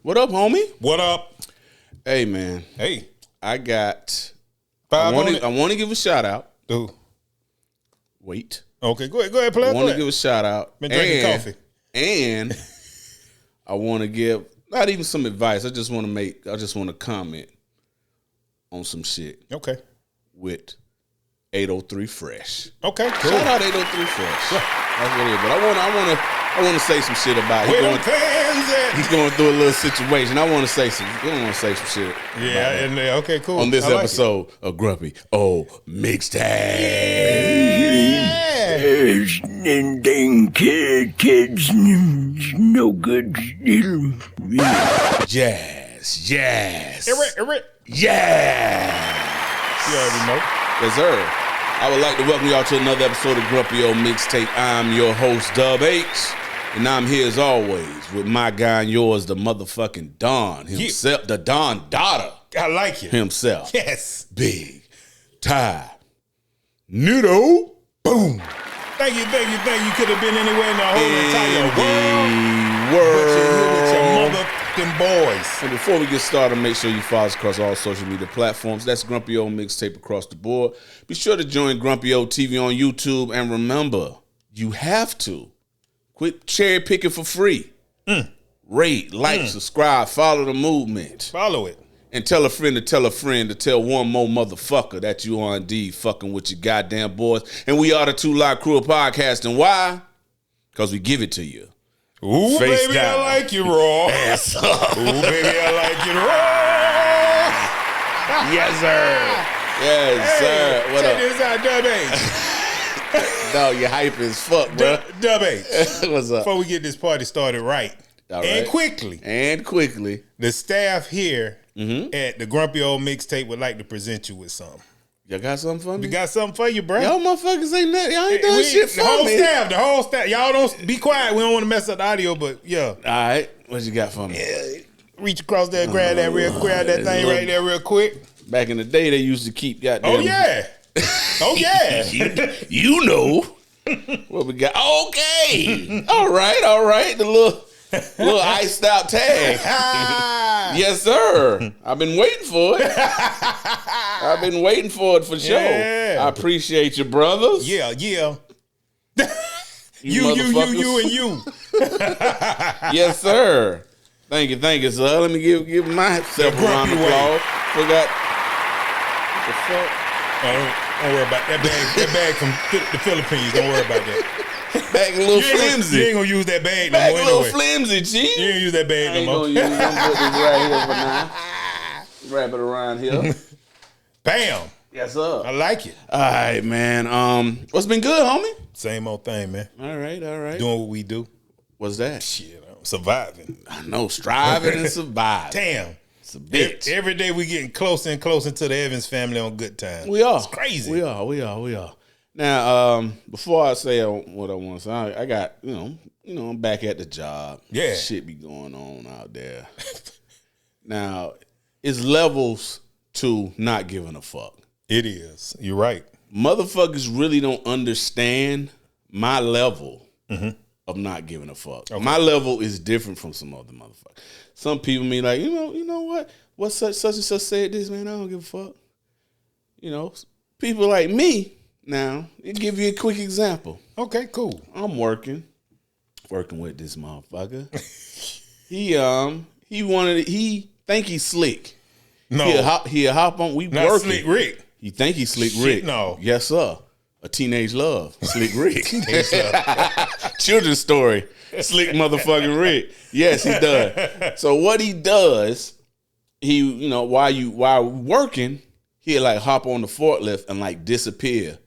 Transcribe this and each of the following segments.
What up, homie? What up? Hey, man. Hey. I got... I want to give a shout out. Dude. Wait. Okay, go ahead, play. I want to give a shout out. Been drinking coffee. And I want to give, not even some advice. I just want to comment on some shit. Okay. With 803 Fresh. Okay, cool. Shout out 803 Fresh. Yeah. That's what it is. But I want to say some shit about it. He's going through a little situation. I want to say some shit. Yeah, and okay, cool. On this episode of Grumpy Old Mixtape. Kids, no good. Jazz. Yes. You already know. Yes, sir. I would like to welcome y'all to another episode of Grumpy Old Mixtape. I'm your host, Dub H. And I'm here as always with my guy and yours, the motherfucking Don himself, the Don daughter. I like you. Himself. Yes. Big Ty Nudo. Boom. Thank you. Could have been anywhere in the whole entire world. But you're here with your motherfucking boys. And before we get started, make sure you follow us across all social media platforms. That's Grumpy Old Mixtape across the board. Be sure to join Grumpy Old TV on YouTube. And remember, you have to quit cherry picking for free. Rate, like, subscribe, follow the movement. Follow it. And tell a friend to tell one more motherfucker that you are indeed fucking with your goddamn boys. And we are the Two Live Crew of Podcasting. Why? Because we give it to you. Ooh, Face baby, down. I like you raw. Ass up. Ooh, baby, I like you raw. Yes, sir. Yes, sir. What check up? this out, Dub H. No, you hype as fuck, bro. Dub H. What's up? Before we get this party started right. All And right. quickly, the staff here at the Grumpy Old Mixtape would like to present you with something. Y'all got something for me? We got something for you, bro. Y'all motherfuckers ain't nothing. Y'all ain't doing shit for me. The whole staff. Y'all don't be quiet. We don't want to mess up the audio, but yeah. All right. What you got for me? Yeah. Reach across there, grab that thing right there real quick. Back in the day, they used to keep goddamn. Oh, yeah. Oh, yeah. you know what we got. Okay. All right. The little iced out tag. Yes, sir. I've been waiting for it. For sure. Yeah. I appreciate you, brothers. Yeah. You and you. Yes, sir. Thank you, sir. Let me give myself a round of applause. Forgot. What the fuck? Don't worry about that bag. That bag from the Philippines. Don't worry about that. Bag a little flimsy. You ain't gonna use that bag no Bag more a little anyway. flimsy, Chief. You ain't use that bag no more. I'm gonna put this right here for now. Wrap it around here. Bam. Yes, sir. I like it. All right, man. What's been good, homie? Same old thing, man. All right. Doing what we do. What's that? Shit, I'm surviving. I know, striving and surviving. Damn. It's a bitch. Every day we getting closer and closer to the Evans family on good time. We are. It's crazy. We are. Now, before I say what I want to say, I got, I'm back at the job. Yeah. Shit be going on out there. Now, it's levels to not giving a fuck. It is. You're right. Motherfuckers really don't understand my level of not giving a fuck. Okay. My level is different from some other motherfuckers. Some people mean like, you know what? What such and such said this, man, I don't give a fuck. People like me, now, I'll give you a quick example. Okay, cool. I'm working with this motherfucker. He think he's slick. No. He'll hop on, we Not working. Slick Rick. He think he's Slick Shit, Rick. no. Yes, sir. A teenage love. Slick Rick. Children's story. Slick motherfucking Rick. Yes, he does. So what he does, while working, he'll like hop on the forklift and like disappear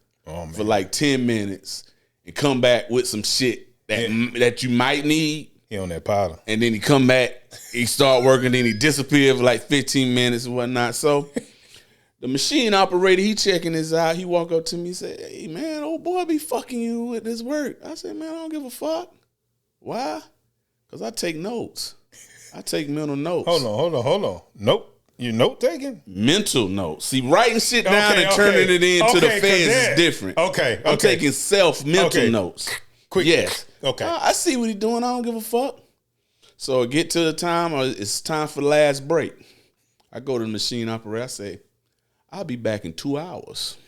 for like 10 minutes and come back with some shit that you might need. He on that powder. And then he come back, he start working, then he disappear for like 15 minutes and whatnot. So the machine operator, he checking this out. He walk up to me and say, "Hey, man, old boy be fucking you with this work." I said, "Man, I don't give a fuck." Why? Because I take notes. I take mental notes. Hold on. Nope. You note taking? Mental notes. See, writing shit down and turning it into the feds is different. Okay. I'm taking mental notes. Quick. Yes. Okay. I see what he doing. I don't give a fuck. So I get to the time, it's time for the last break. I go to the machine operator. I say, I'll be back in 2 hours.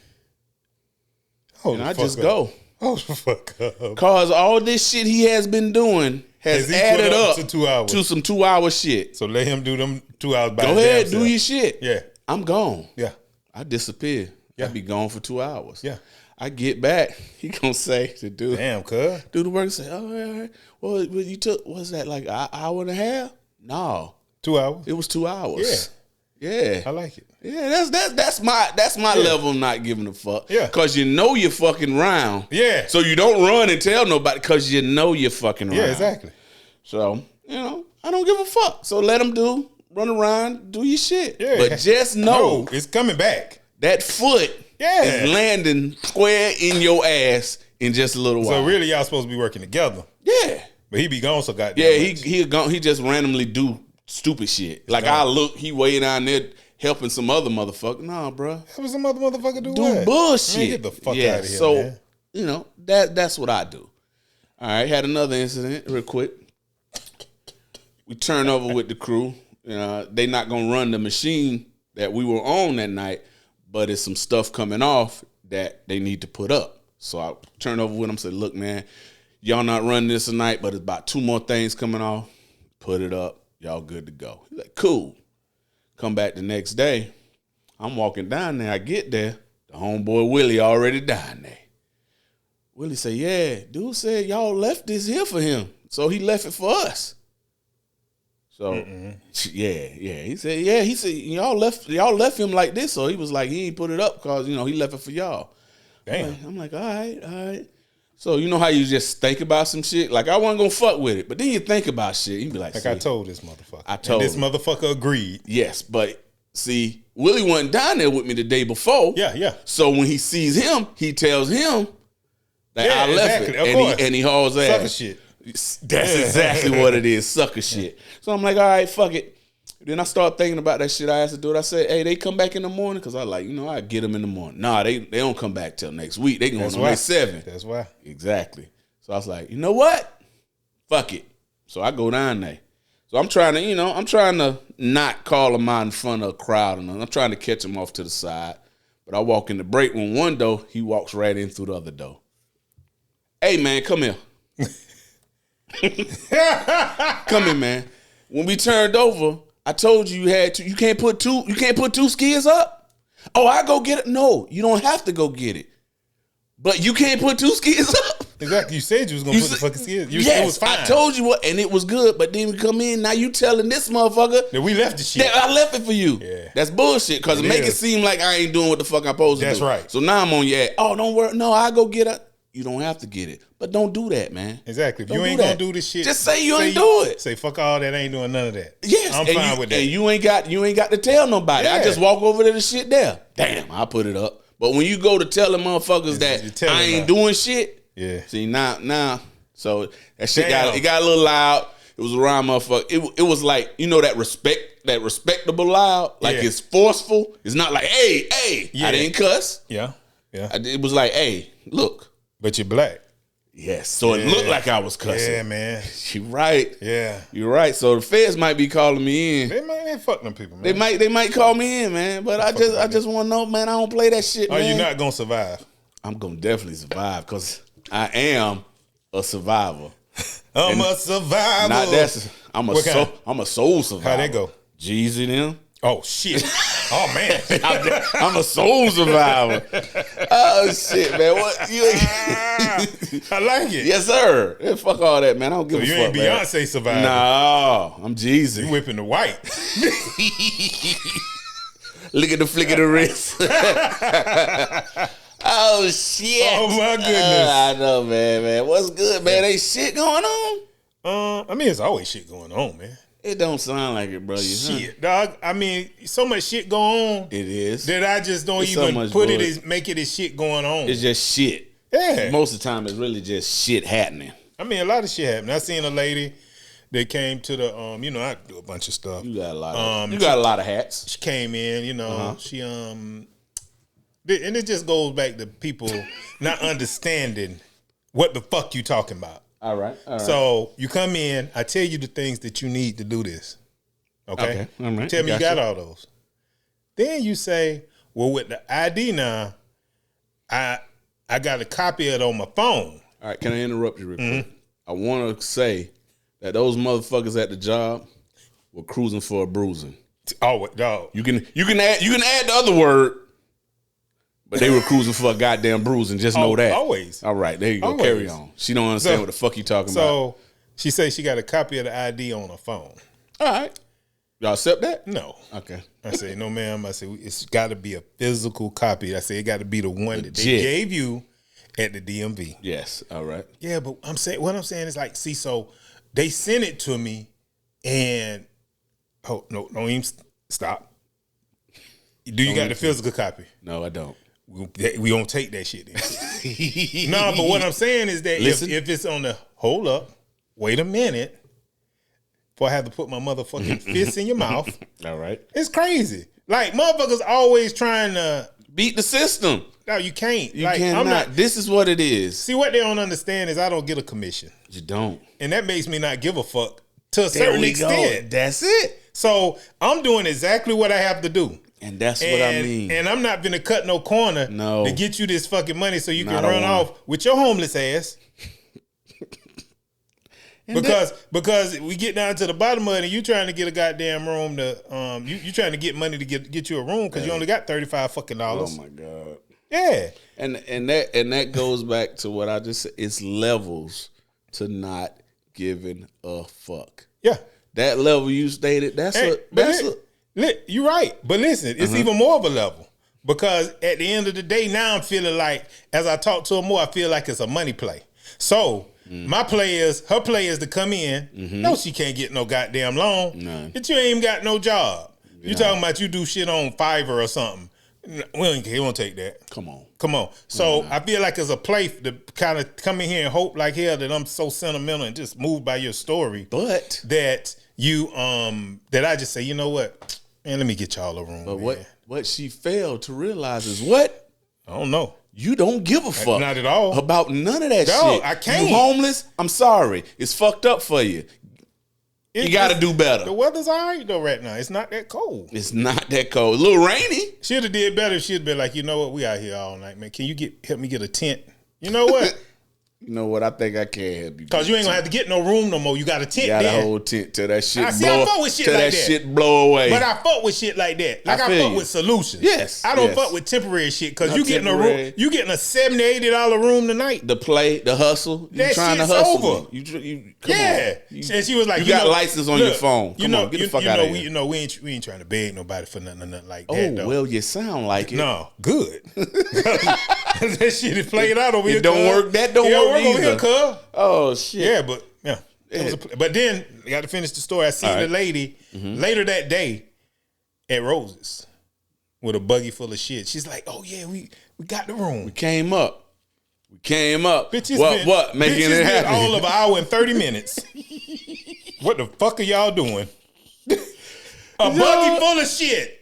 And I just go. Hold the fuck up. Because all this shit he has been doing has added up to 2 hours. To some 2 hour shit. So let him do them 2 hours by Go ahead, do your shit. Yeah. I'm gone. Yeah. I disappear. Yeah. I be gone for 2 hours. Yeah. I get back. He gonna say to do Damn, cuz. do the work and say, oh, all right. Well, you took, what's that, like an hour and a half? No. 2 hours? It was 2 hours. Yeah. I like it. Yeah, that's my level of not giving a fuck. Yeah. Cause you know you're fucking round. Yeah. So you don't run and tell nobody because you know you're fucking round. yeah, exactly. So, I don't give a fuck. So let them run around, do your shit. Yeah. But just know it's coming back. that foot is landing square in your ass in just a little while. So really y'all supposed to be working together. Yeah. But he be gone so goddamn Yeah, much. he just randomly do stupid shit. Like I look, he way down there helping some other motherfucker. Nah, bro. That was some other motherfucker do Do what? bullshit. Man, get the fuck out of here, so, man. that's what I do. All right, had another incident real quick. We turn over with the crew. They not gonna run the machine that we were on that night, but it's some stuff coming off that they need to put up. So I turn over with them, say, look, man, y'all not running this tonight, but it's about 2 more things coming off. Put it up. Y'all good to go. He's like, cool. Come back the next day. I'm walking down there. I get there. The homeboy Willie already down there. Willie say, yeah, dude said y'all left this here for him. So he left it for us. So yeah. He said, y'all left him like this. So he was like, he ain't put it up because, he left it for y'all. Damn. I'm like, all right. So you know how you just think about some shit? Like I wasn't gonna fuck with it. But then you think about shit. You be like, I told this motherfucker. and this motherfucker agreed. Yes, but see, Willie wasn't down there with me the day before. Yeah. So when he sees him, he tells him that I left exactly. it. And he hauls ass. Sucker shit. That's exactly what it is, sucker shit. So I'm like, all right, fuck it. Then I start thinking about that shit I asked to do it. I said, hey, they come back in the morning? Because I like, I get them in the morning. Nah, they don't come back till next week. They going on May 7th. That's why. Exactly. So I was like, you know what? Fuck it. So I go down there. So I'm trying to, not call them out in front of a crowd. I'm trying to catch them off to the side. But I walk in the break room one door. He walks right in through the other door. Hey, man, come here. Come here, man. When we turned over, I told you you can't put two skids up. Oh, I go get it. No, you don't have to go get it. But you can't put 2 skids up. Exactly. You said you was gonna put the fucking skids. Yes, it was fine. I told you what, and it was good. But then we come in, now you telling this motherfucker that we left the shit. that I left it for you. Yeah. That's bullshit. Because it make it seem like I ain't doing what the fuck I'm supposed to do. That's right. So now I'm on your ass. Oh, don't worry. No, I go get it. You don't have to get it. But don't do that, man. Exactly. If Don't you ain't do gonna that. do this shit, Just say you ain't do it. Say fuck all that. I ain't doing none of that. Yes, I'm fine with that. And you ain't got to tell nobody. Yeah. I just walk over to the shit there. Damn, I put it up. But when you go to tell the motherfuckers that I ain't doing shit, see now, so that shit got a little loud. It was around motherfucker. It was like that respectable loud. Like it's forceful. It's not like hey. Yeah. I didn't cuss. Yeah. It was like hey, look. But you're black. Yes, so it looked like I was cussing. Yeah, man. You right. Yeah. You're right. So the feds might be calling me in. They fuck them people, man. They might call me in, man. But I just want to know, man. I don't play that shit, man. Are you not gonna survive? I'm gonna definitely survive because I am a survivor. I'm a survivor. Not that's I'm a soul survivor. How'd that go? Jeezy them. Oh shit. Oh man. I'm a soul survivor. Oh shit, man. What you I like it. Yes, sir. Yeah, fuck all that, man. I don't give a So fuck. you ain't man. Beyonce survivor. No, I'm Jeezy. You whipping the white. Look at the flick of the wrist. Oh shit! Oh my goodness! I know, man. What's good, man? Ain't shit going on. I mean, it's always shit going on, man. It don't sound like it, bro. Shit, dog. I mean, so much shit going on. It is that I just don't even make it as shit going on. It's just shit. Yeah. Most of the time, it's really just shit happening. I mean, a lot of shit happening. I seen a lady that came to the I do a bunch of stuff. You got a lot of got a lot of hats. She came in, she and it just goes back to people not understanding what the fuck you talking about. All right. So you come in, I tell you the things that you need to do this. Okay. All right. Tell me you got all those. Then you say, well, with the ID now, I got a copy of it on my phone. All right. Can I interrupt you real quick? I want to say that those motherfuckers at the job were cruising for a bruising. Oh, dog. You can add the other word, but they were cruising for a goddamn bruising. Just know that. Always. All right, there you go. Always. Carry on. She don't understand what the fuck you talking about. So she says she got a copy of the ID on her phone. All right. Y'all accept that? No. Okay. I say, no, ma'am. I say, it's got to be a physical copy. I say, it got to be the one that they gave you at the DMV. Yes. All right. Yeah, but what I'm saying is like, see, so they sent it to me and, oh, no, don't even stop. Do you got the physical copy? No, I don't. We don't take that shit then. No, but what I'm saying is that if it's on the, hold up, wait a minute, before I have to put my motherfucking fist in your mouth. All right. It's crazy. Like, motherfuckers always trying to beat the system. No, you can't. You cannot. This is what it is. See, what they don't understand is I don't get a commission. You don't. And that makes me not give a fuck to a certain extent. That's it. So I'm doing exactly what I have to do. And that's what I mean. And I'm not gonna cut no corner to get you this fucking money so you can run off with your homeless ass. Because we get down to the bottom of it and you trying to get a goddamn room to you trying to get money to get you a room because you only got $35 fucking dollars. Oh my God. Yeah. And that goes back to what I just said. It's levels to not giving a fuck. Yeah. That level you stated, you're right. But listen, it's even more of a level. Because at the end of the day, now I'm feeling like, as I talk to her more, I feel like it's a money play. So her play is to come in. No, she can't get no goddamn loan. But you ain't even got no job. You talking about you do shit on Fiverr or something. He won't take that. Come on. So I feel like it's a play to kind of come in here and hope like hell that I'm so sentimental and just moved by your story. But that you that I just say, you know what? Man, let me get y'all a room. But what she failed to realize is what? I don't know. You don't give a fuck. Not at all. About none of that shit. I can't. You homeless? I'm sorry. It's fucked up for you. You got to do better. The weather's all right, though, right now. It's not that cold. It's not that cold. A little rainy. She'd have did better if she'd been like, you know what? We out here all night, man. Can you help me get a tent? You know what? You know what? I think I can help you. Because you ain't going to have to get no room no more. You got a tent there. You got a whole tent till that shit I fuck with shit like that. Shit blow away. But I fuck with shit like that. Like I fuck with solutions. Yes. I don't fuck with temporary shit because you getting a room. You getting a $70, $80 room tonight. The play, the hustle. That you trying shit's to hustle. over. Come on. And she was like, you got license on your phone. Come on, get the fuck out of here. You know, we ain't trying to beg nobody for nothing like that. Oh, well, you sound like it. No, good. That shit is played out over here. It don't work. That don't work either. Over here, cuz. Oh shit. Yeah, but but then I got to finish the story. I seen the lady later that day at Rose's with a buggy full of shit. She's like, "Oh yeah, we got the room. We came up. Bitches what? Making it happen. All of an hour and 30 minutes. What the fuck are y'all doing? A buggy full of shit.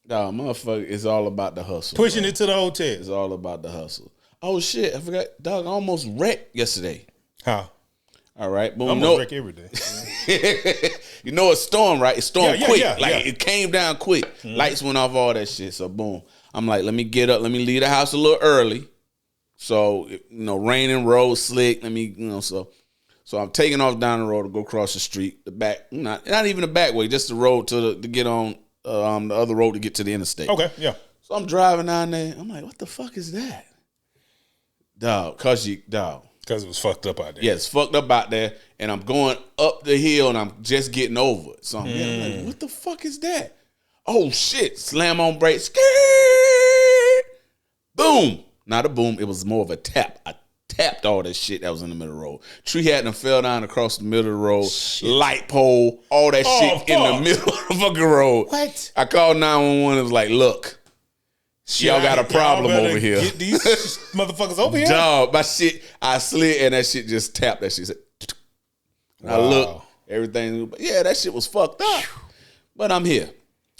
No, motherfucker, it's all about the hustle. Pushing it to the hotel. It's all about the hustle. Oh shit, I forgot. Dog, I almost wrecked yesterday. How? All right, boom. I almost wreck every day. You know it's storm, right? It stormed quick. Yeah. It came down quick. Lights went off, all that shit. So boom. I'm like, let me get up. Let me leave the house a little early. So, raining, road slick. So I'm taking off down the road to go across the street. The back, not even the back way, just the road to get on the other road to get to the interstate. Okay, yeah. So I'm driving down there. I'm like, what the fuck is that? Dog, cause it was fucked up out there. Yeah, it's fucked up out there. And I'm going up the hill and I'm just getting over it. So I'm like, what the fuck is that? Oh shit. Slam on brakes. Boom. Not a boom. It was more of a tap. I tapped all that shit that was in the middle of the road. Tree had fell down across the middle of the road. Shit. Light pole. All that shit in the middle of the fucking road. What? I called 911. It was like, look. Y'all got a problem over here. Get these motherfuckers over here. Dog, my shit, I slid and that shit just tapped. That shit said, wow. I looked, everything. Yeah, that shit was fucked up. But I'm here.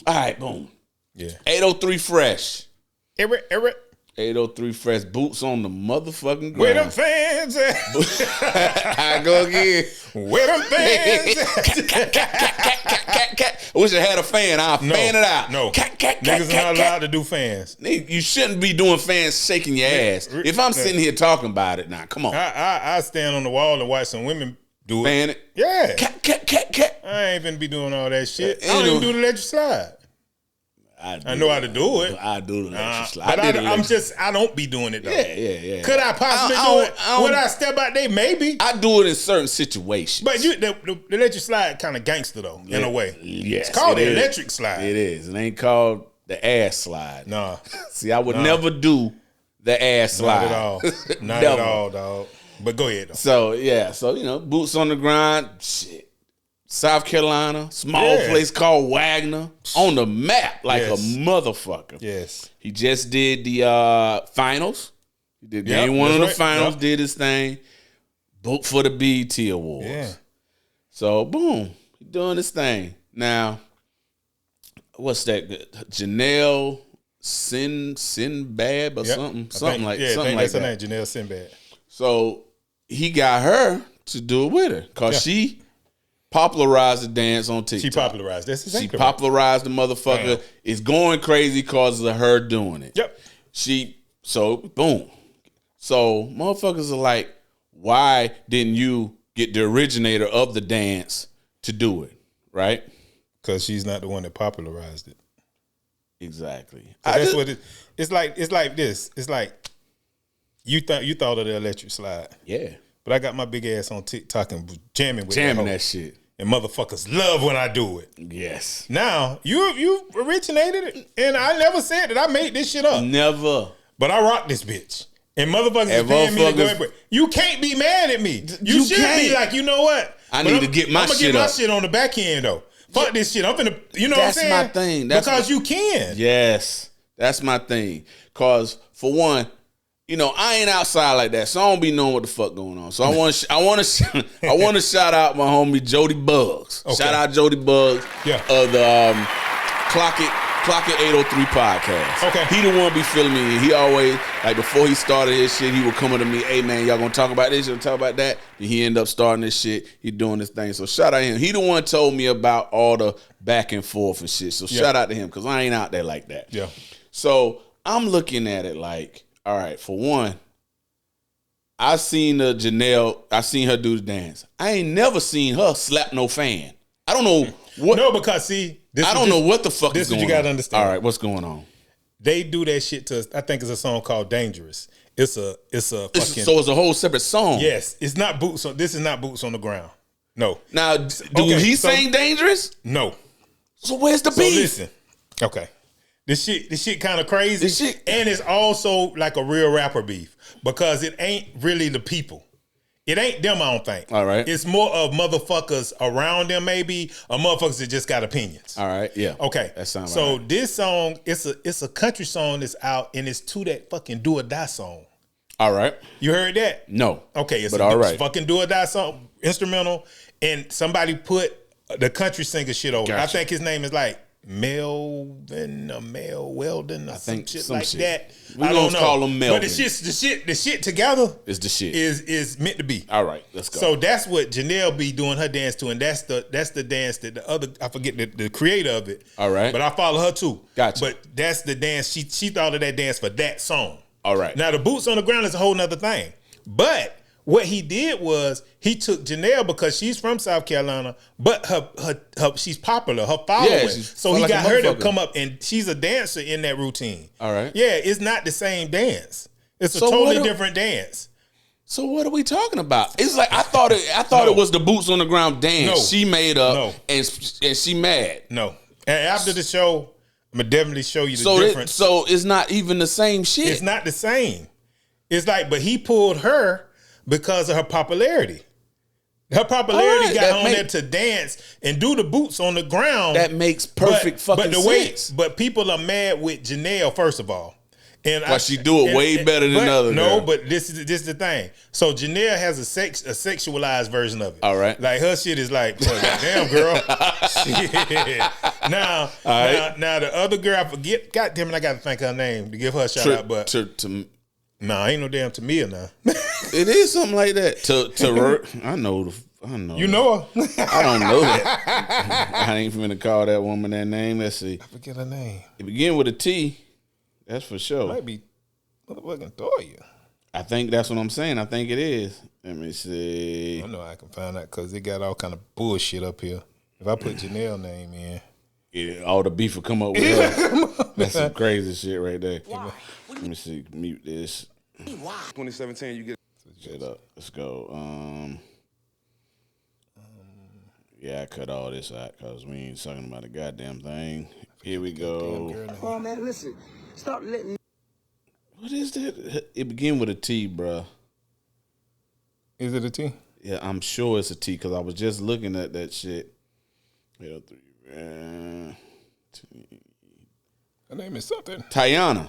All right, boom. Yeah. 803 Fresh. Eric. 803 Fresh, boots on the motherfucking ground. Where them fans at? I go again. Where them fans at? I wish I had a fan. I'll fan it out. No. Niggas not allowed to do fans. You shouldn't be doing fans shaking your ass. If I'm sitting here talking about it, now, come on. I stand on the wall and watch some women do it. Fan it. Yeah. Cat. I ain't finna be doing all that shit. I don't even do the electric slide. I know how to do it. I do the electric slide. But I don't be doing it though. Yeah. Could I possibly do it? Would I step out there? Maybe. I do it in certain situations. But the electric slide kind of gangster though, in a way. Yes, it's called the electric slide. It is. It ain't called the ass slide. Nah. See, I would never do the ass slide. Not at all. Not at all, dog. But go ahead though. So boots on the grind. Shit. South Carolina, small place called Wagner, on the map like a motherfucker. Yes. He just did the finals. He did game one of the finals, did his thing. Booked for the BET Awards. Yeah. So, boom, he doing his thing. Now, what's that? Janelle Sinbad or something? Something like that. That's her name, Janelle Sinbad. So, he got her to do it with her because she popularized the dance on TikTok. She popularized. That's exactly She popularized the motherfucker. Damn. It's going crazy because of her doing it. Yep. So boom. So motherfuckers are like, why didn't you get the originator of the dance to do it? Right? Because she's not the one that popularized it. Exactly. So it's like this. It's like you thought of the electric slide. Yeah. But I got my big ass on TikTok and jamming that shit. And motherfuckers love when I do it. Yes. Now, you originated it, and I never said that I made this shit up. Never. But I rock this bitch. And motherfuckers is paying me to go everywhere. You can't be mad at me. You should be like, you know what? I need to get my shit up. I'm going to get my shit on the back end, though. Fuck this shit. I'm finna, you know what I'm saying? That's my thing. Because you can. Yes. That's my thing. Because, for one, I ain't outside like that, so I don't be knowing what the fuck going on. So I want to shout out my homie Jody Bugs. Okay. Shout out Jody Bugs of the Clock It 803 podcast. Okay, he the one be feeling me. He always before he started his shit, he would come to me, hey man, y'all gonna talk about this? Y'all talk about that? And he ended up starting this shit. He doing this thing. So shout out him. He the one told me about all the back and forth and shit. So shout out to him because I ain't out there like that. Yeah. So I'm looking at it like, all right, for one, I seen her do the dance. I ain't never seen her slap no fan. I don't know what. No, because see, I don't know what the fuck is going on. This is what you gotta understand. All right, what's going on? They do that shit to us. I think it's a song called Dangerous. It's a fucking. So it's a whole separate song. Yes, it's not boots on. This is not boots on the ground. No. Now, he sing Dangerous? No. So where's the beef? So listen. Okay. This shit kind of crazy. And it's also like a real rapper beef because it ain't really the people. It ain't them, I don't think. All right. It's more of motherfuckers around them, maybe, or motherfuckers that just got opinions. All right, yeah. Okay. That sounds so right. This song, it's a country song that's out, and it's to that fucking Do or Die song. All right. You heard that? No. Okay, it's a fucking Do or Die song, instrumental, and somebody put the country singer shit over. Gotcha. I think his name is like Melvin or Mel Weldon or some shit like that. We don't call him Melvin. But the shit together is the shit. Is meant to be. All right, let's go. So that's what Janelle be doing her dance to, and that's the dance that the other, I forget the creator of it. All right. But I follow her too. Gotcha. But that's the dance, she thought of that dance for that song. All right. Now the boots on the ground is a whole nother thing. But what he did was he took Janelle because she's from South Carolina, but her she's popular, her following. Yeah, so he got her to come up, and she's a dancer in that routine. All right. Yeah, it's not the same dance. It's a totally different dance. So what are we talking about? It's like I thought it was the boots on the ground dance she made up, and she mad. No. And after the show, I'm gonna definitely show you the difference. So it's not even the same shit. It's not the same. It's like, but he pulled her because of her popularity. Her popularity got on there to dance and do the boots on the ground. That makes perfect fucking sense. But people are mad with Janelle, first of all. And she do it way better than others. No, but this is the thing. So Janelle has a sexualized version of it. All right. Like her shit is like, damn girl. Shit. Now, right. now the other girl, I forget. God damn it, I got to think her name to give her a shout out. But no, ain't no damn Tamia now. It is something like that. I know. You know her? I don't know that. I ain't finna call that woman that name. Let's see. I forget her name. It begin with a T. That's for sure. Might be motherfucking Toya. I think that's what I'm saying. I think it is. Let me see. I know I can find out because they got all kind of bullshit up here. If I put Janelle name in. Yeah, all the beef will come up with her. That's some crazy shit right there. Let me see. Mute this. 2017, you get Shut up. Let's go. Yeah, I cut all this out because we ain't talking about a goddamn thing. Here we go. Oh, man, listen. Stop letting... What is that? It begin with a T, bruh. Is it a T? Yeah, I'm sure it's a T because I was just looking at that shit. Her name is something. Tayana.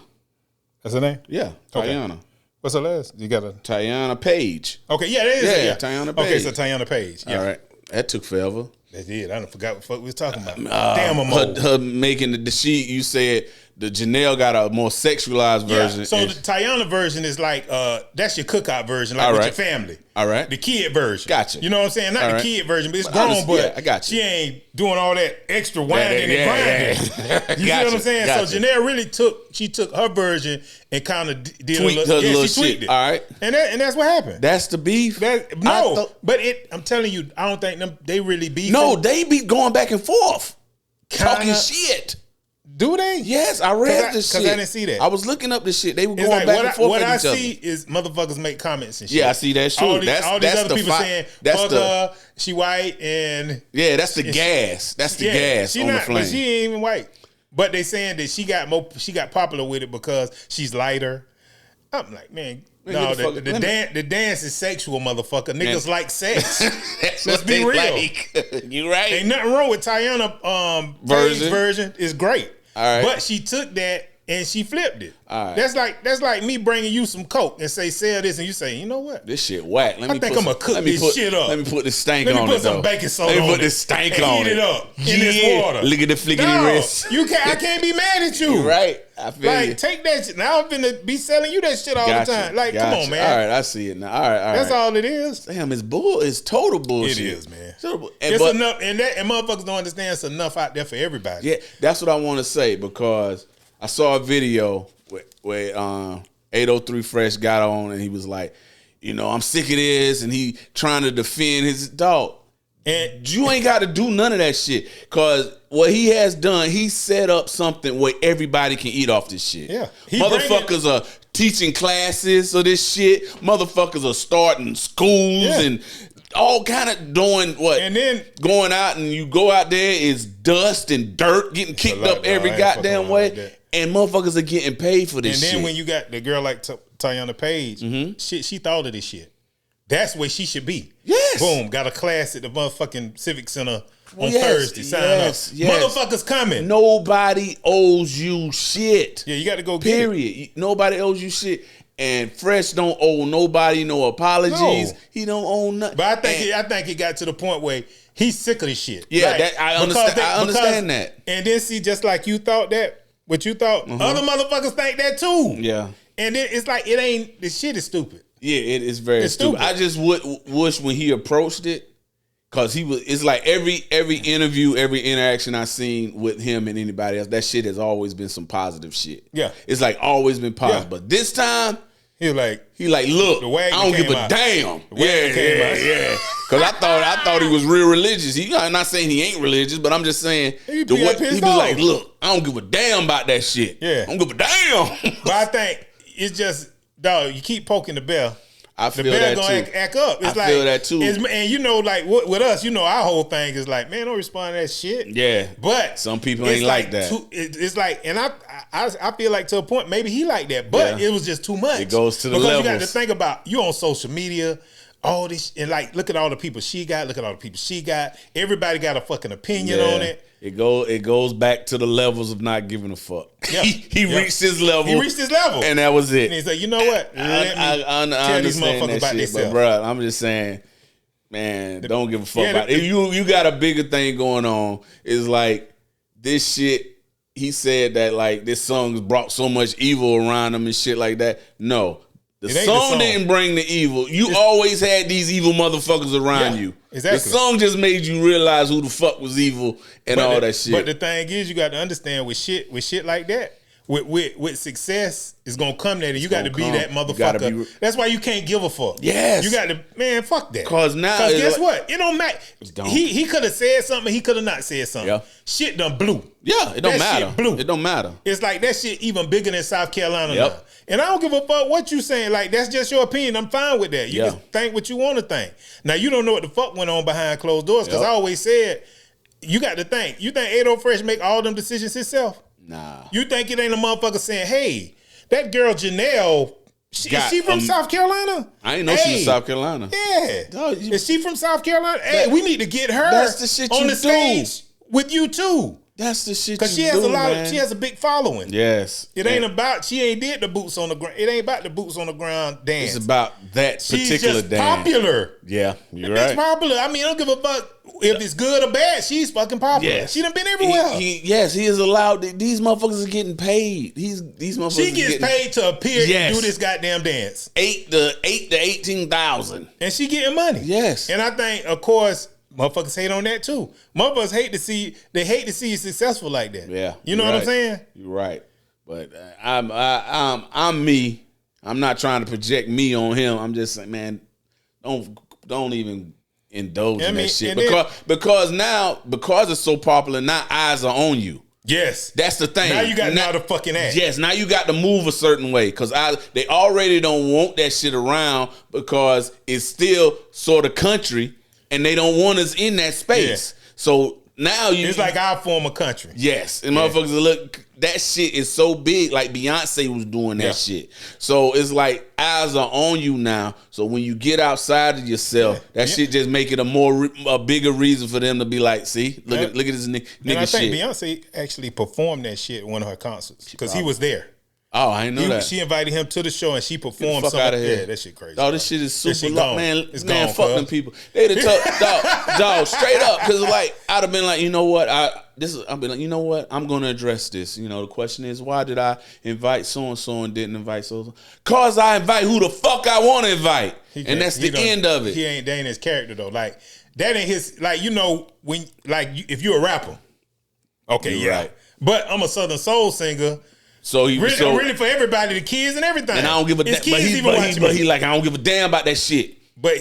That's her name? Yeah, Tayana. Okay. What's her last? You got a Tayana Page. Okay, yeah, that is Yeah, it. Tayana Okay, Page. so Tayana Page. Yeah. All right. That took forever. That did. I forgot what the fuck we was talking about. Damn, Her making the sheet, you said the Janelle got a more sexualized version. Yeah, so the Tayana version is like, that's your cookout version, like with your family. All right. The kid version. Gotcha. You know what I'm saying? Not All the right. kid version, but it's grown, but yeah, I got you. she ain't doing all that extra whining and grinding. Yeah. You see what I'm saying? Gotcha. So Janelle really took her version and kind of did Tweaked her little she tweaked shit. it. All right. And that's what happened. That's the beef? But I'm telling you, I don't think they really beef. No, they be going back and forth. Talking Kinda. shit. Do they? Yes, I read this shit. Because I didn't see that. I was looking up this shit. They were It's going like back and forth what with I each other. see is motherfuckers make comments and shit. Yeah, I see that shit. All these That's other the people saying, that's fuck the her, she white, and yeah, that's the gas. That's the gas she on not, the flame. but she ain't even white. But they saying that she got popular with it because she's lighter. I'm like, man, no, the dance is sexual, motherfucker. Niggas like sex. Let's be real. Like. You right. Ain't nothing wrong with Tayana version. It's great. All right. But she took that and she flipped it. All right. That's like me bringing you some Coke and say sell this, and you say, you know what? This shit whack. I think I'm gonna cook this shit up. Let me put this stank Let me on put it. some though. baking soda Let me on put this stank and on heat it. it up in this water. Look at the flickety wrist. I can't be mad at you. You're right. I feel Like, you. take that shit. Now I'm finna be selling you that shit all the time. Like, come on, man. All right, I see it now. All right. That's all it is. Damn, it's total bullshit. It is, man. It's enough, and motherfuckers don't understand it's enough out there for everybody. Yeah, that's what I want to say because I saw a video where 803 Fresh got on and he was like, I'm sick of this, and he trying to defend his dog. And you ain't got to do none of that shit because what he has done, he set up something where everybody can eat off this shit. Yeah. Motherfuckers are teaching classes of this shit. Motherfuckers are starting schools and all kind of doing what? And then going out and you go out there is dust and dirt getting kicked up every goddamn way. Like and motherfuckers are getting paid for this shit. And then when you got the girl like Tayana Page, she thought of this shit. That's where she should be. Yes. Boom. Got a class at the motherfucking Civic Center on Thursday. Sign up. Motherfuckers coming. Nobody owes you shit. Yeah, you got to go get it. Period. Nobody owes you shit. And Fresh don't owe nobody no apologies. No. He don't owe nothing. But I think it got to the point where he's sick of this shit. Yeah, like, I understand that. And then see, just like you thought that, what you thought, other motherfuckers think that too. Yeah. And then it's like the shit is stupid. Yeah, it is very stupid. I just wish when he approached it, because it's like every interview, every interaction I seen with him and anybody else, that shit has always been some positive shit. Yeah. It's like always been positive. Yeah. But this time, he like, look, I don't give a damn. Yeah. Because I thought he was real religious. I'm not saying he ain't religious, but I'm just saying he was like, look, I don't give a damn about that shit. Yeah. I don't give a damn. But I think it's just, dog, you keep poking the bell. I feel the bell that gonna too. act up. It's I feel that too. And like with us, our whole thing is like, man, don't respond to that shit. Yeah. But some people ain't like that. It's like, and I feel like to a point, maybe he like that, but it was just too much. It goes to the because levels. You got to think about, you on social media, all this, and like, look at all the people she got, look at all the people she got. Everybody got a fucking opinion on it. It goes back to the levels of not giving a fuck. Yeah. He reached his level. He reached his level. And that was it. And he's like, you know what? I tell these motherfuckers about shit, themselves. But bro, I'm just saying, man, don't give a fuck about it. If you got a bigger thing going on, it's like this shit. He said that like this song's brought so much evil around him and shit like that. No, the song didn't bring the evil. You always had these evil motherfuckers around you. Exactly. The song just made you realize who the fuck was evil and all that shit. But the thing is, you got to understand with shit like that. With success, it's gonna come there. You got to be that motherfucker. That's why you can't give a fuck. Yes, you got to, man. Fuck that. Cause guess what? It don't matter. He could have said something. He could have not said something. Yeah. Shit done blew. Yeah, it don't matter. Shit blew. It don't matter. It's like that shit even bigger than South Carolina now. And I don't give a fuck what you saying. Like that's just your opinion. I'm fine with that. You can think what you want to think. Now you don't know what the fuck went on behind closed doors. Because I always said you got to think. You think Ado Fresh make all them decisions himself? Nah. You think it ain't a motherfucker saying, hey, that girl Janelle, is she from South Carolina? I ain't know she was South Carolina. Yeah. Is she from South Carolina? Hey, we need to get her on the stage with you too. That's the shit. Because she has a big following. Yes. It ain't about, she ain't did the boots on the ground. It ain't about the boots on the ground dance. It's about that particular She's just dance. Popular. Yeah, you're right. It's popular. I mean, I don't give a fuck if it's good or bad. She's fucking popular. Yes. She done been everywhere. He is allowed. These motherfuckers are getting paid. These motherfuckers. She gets paid to appear and do this goddamn dance. 8 to 18,000, and she getting money. Yes, and I think, of course, motherfuckers hate on that too. Motherfuckers hate to see you successful like that. Yeah, you know what I'm saying? You're right. But I'm me. I'm not trying to project me on him. I'm just saying, man, don't even indulge in that shit because it's so popular. Now eyes are on you. Yes, that's the thing. Now you got now to fucking act. Yes, now you got to move a certain way because they already don't want that shit around because it's still sort of country. And they don't want us in that space. Yeah. So now it's like our form of country. Yes. And motherfuckers look, that shit is so big, like Beyonce was doing that shit. So it's like eyes are on you now. So when you get outside of yourself, that shit just make it a bigger reason for them to be like, see, look at this nigga shit. And I think Beyonce actually performed that shit at one of her concerts because he was there. Oh, I didn't know that. She invited him to the show and she performed something. Out of here. Yeah, that shit crazy. Oh, this shit is super low. Man, it's gone, fuck them people. They'd have dog, straight up. Because like, I'd have been like, you know what? I've been like, you know what? I'm going to address this. You know, the question is, why did I invite so-and-so and didn't invite so-and-so? Because I invite who the fuck I want to invite. And that's the end of it. That ain't his character, though. Like, that ain't his, like, you know, when, like, if you're a rapper. Okay, you're right. But I'm a Southern soul singer. So he really for everybody, the kids and everything. And I don't give a damn. But he like, I don't give a damn about that shit. But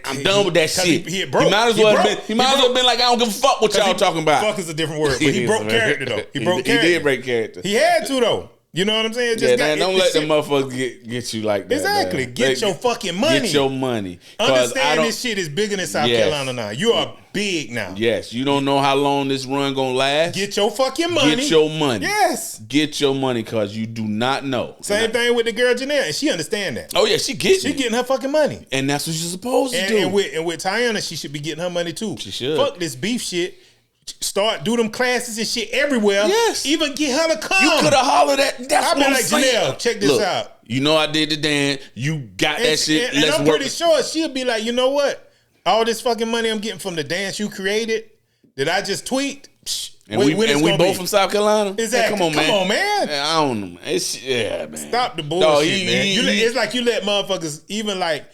I'm done with that shit. He might as well have been like, I don't give a fuck what y'all talking about. Fuck is a different word. But he broke character though. He did break character. He had to though. You know what I'm saying? Don't let them motherfuckers get you like that. Exactly. Man. Get your fucking money. Get your money. Understand this shit is bigger than South Carolina now. You are big now. Yes. You don't know how long this run gonna last. Get your fucking money. Get your money. Yes. Get your money because you do not know. Same thing with the girl Janelle. And she understand that. Oh yeah, she getting her fucking money. And that's what you're supposed to do. And with Tiana, she should be getting her money too. She should. Fuck this beef shit. Do them classes and shit everywhere. Yes. Even get her to come. You could have hollered at. That's I've been like, Janelle, check this out. You know I did the dance. You got that shit. And I'm pretty sure she'll be like, you know what? All this fucking money I'm getting from the dance you created, that I just tweaked. And we both from South Carolina. Exactly. Hey, come on, man. I don't know, man. Man. Stop the bullshit, man. It's like you let motherfuckers even like.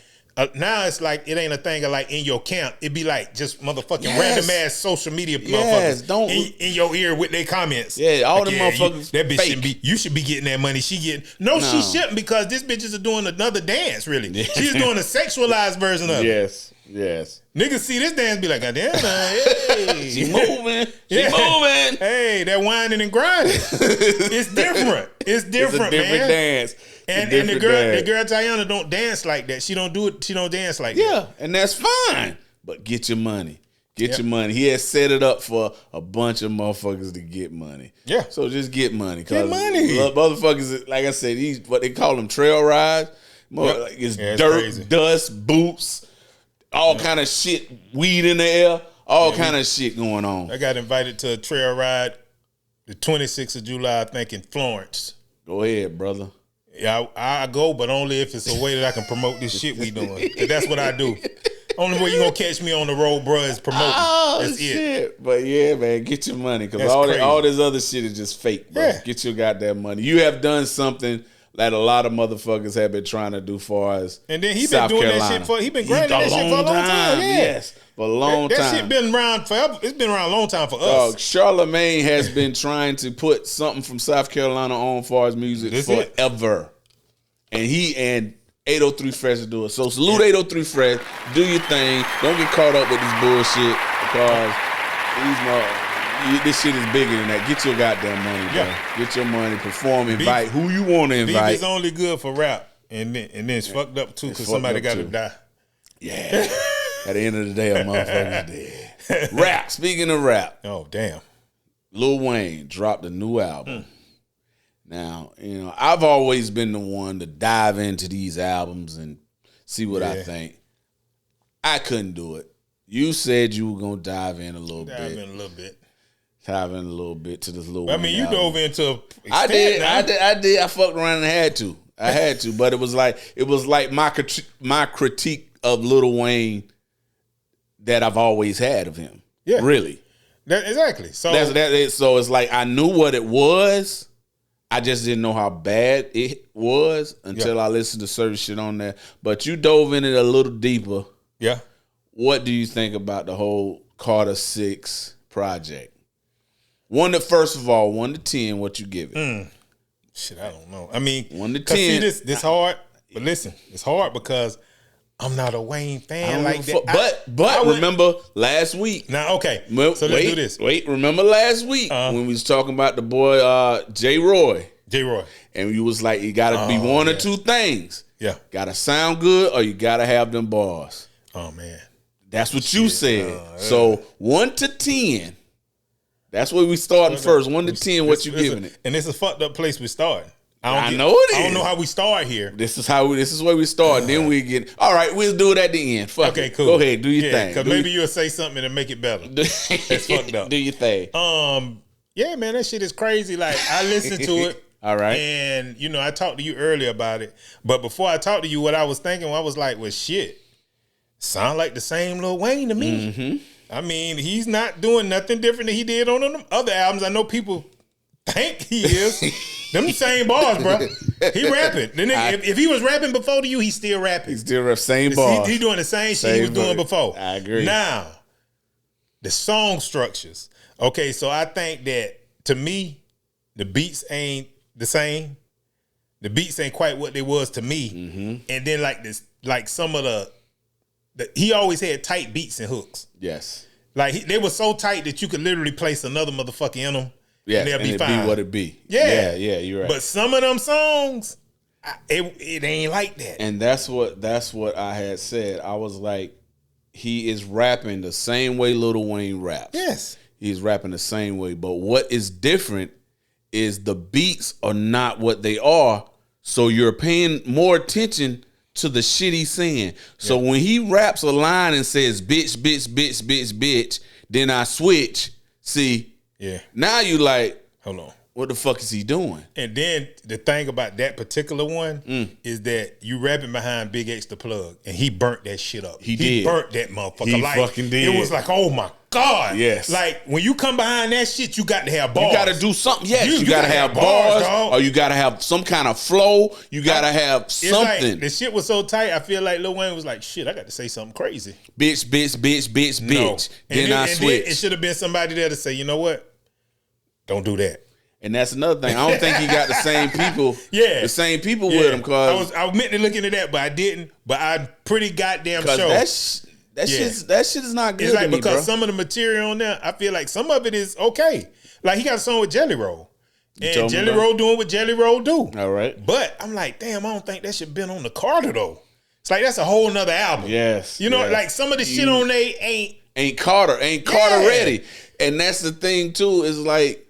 Now it's like it ain't a thing of like in your camp. It be like just motherfucking random ass social media motherfuckers in your ear with their comments. Yeah, all the motherfuckers. That bitch shouldn't be. You should be getting that money. She getting no, she shouldn't because this bitches are doing another dance. Really, she's doing a sexualized version of it. Yes. Niggas see this dance be like, God damn, hey, she moving. She moving. Hey, that whining and grinding. It's different. It's different, it's a different dance. And the girl Tiana don't dance like that. She don't do it. She don't dance like that. Yeah, and that's fine. But get your money. Get your money. He has set it up for a bunch of motherfuckers to get money. Yeah. So just get money. Get money. Motherfuckers, like I said, these what they call them trail rides. Like it's dirt, crazy. Dust, boots, all kind of shit, weed in the air, all kind of shit going on. I got invited to a trail ride the 26th of July, I think, in Florence. Go ahead, brother. Yeah, I go, but only if it's a way that I can promote this shit we doing. That's what I do. Only way you gonna catch me on the road, bro, is promoting. Oh, That's shit. it. But yeah, man, get your money. Because That's crazy. all this other shit is just fake, bro. Yeah. Get your goddamn money. You have done something that a lot of motherfuckers have been trying to do for us. And then he been South doing Carolina. that shit for. He been grinding that shit for a long time. Yeah. Yes, for a long time. That shit been around forever. It's been around a long time for us. Dog, Charlamagne has been trying to put something from South Carolina on for his music forever. And he and 803 Fresh do it. So salute 803 Fresh. Do your thing. Don't get caught up with this bullshit because this shit is bigger than that. Get your goddamn money, bro. Yeah. Get your money. Perform. Invite who you want to invite. Beef is only good for rap, and then it's fucked up too because somebody got to die. Yeah. At the end of the day, a motherfucker's dead. Rap. Speaking of rap. Oh, damn. Lil Wayne dropped a new album. Now, I've always been the one to dive into these albums and see what I think. I couldn't do it. You said you were going to dive in a little bit. Dive in a little bit. Dive in a little bit to this Lil Wayne I mean, you album. dove into I did. I fucked around and had to. I had to, but it was like my critique of Lil Wayne that I've always had of him. Yeah. Really. Exactly. So So it's like I knew what it was. I just didn't know how bad it was until I listened to certain shit on there. But you dove in it a little deeper. Yeah. What do you think about the whole Carter 6 project? 1 to 10, what you give it? Shit, I don't know. I mean, 1 to 10. See, this hard. But listen, it's hard because I'm not a Wayne fan like that. But remember last week. Now, okay. So let's do this. Remember last week when we was talking about the boy J. Roy. And you was like, you got to be one or two things. Yeah. Got to sound good or you got to have them bars. Oh, man. That's what you said. So 1 to 10. That's where we starting first. 1 to 10, what you giving it? And it's a fucked up place we starting. I know it is. I don't know how we start here. This is where we start. Then we get, all right, we'll do it at the end. Fuck okay, it. cool. Go ahead, do your thing. Because maybe you'll say something and make it better. That's fucked up. Do your thing. Yeah, man, that shit is crazy. Like, I listened to it. All right. And, I talked to you earlier about it. But before I talked to you, what I was thinking, I was like, well, shit. Sound like the same Lil Wayne to me. Mm-hmm. I mean, he's not doing nothing different than he did on them other albums. I know people think he is. Them same bars, bro. He rapping. If he was rapping before to you, he's still rapping. He's still rapping. Same bars. He doing the same shit he was doing before. I agree. Now, the song structures. Okay, so I think that, to me, the beats ain't the same. The beats ain't quite what they was to me. Mm-hmm. And then some of the he always had tight beats and hooks. Yes. Like they were so tight that you could literally place another motherfucker in them. Yeah, and they'll be fine. Be what it be. Yeah, you're right. But some of them songs, it ain't like that. And that's what I had said. I was like, he is rapping the same way Lil Wayne raps. Yes, he's rapping the same way. But what is different is the beats are not what they are. So you're paying more attention to the shit he's saying. So when he raps a line and says bitch, bitch, bitch, bitch, bitch, then I switch. See, now you like, hold on, what the fuck is he doing? And then the thing about that particular one is that you rapping behind Big X the Plug, and he burnt that shit up. He burnt that motherfucker. He fucking did. It was like, oh my God. Yes. Like when you come behind that shit, you got to have bars. You got to do something. Yes, you got to have bars, or you got to have some kind of flow. You got to have something. Like, the shit was so tight. I feel like Lil Wayne was like, shit, I got to say something crazy. Bitch, bitch, bitch, bitch, bitch. Then I switch. Then it should have been somebody there to say, you know what? Don't do that. And that's another thing. I don't think he got the same people. The same people with him. Cause I meant to look into that, but I didn't. But I'm pretty goddamn sure. That shit is not good. It's like to because me, bro. some of the material on there, I feel like some of it is okay. Like he got a song with Jelly Roll, and Jelly Roll doing what Jelly Roll do. All right, but I'm like, damn, I don't think that should been on the Carter though. It's like that's a whole nother album. Yes, you know, like some of the shit on there ain't Carter ready, and that's the thing too. Is like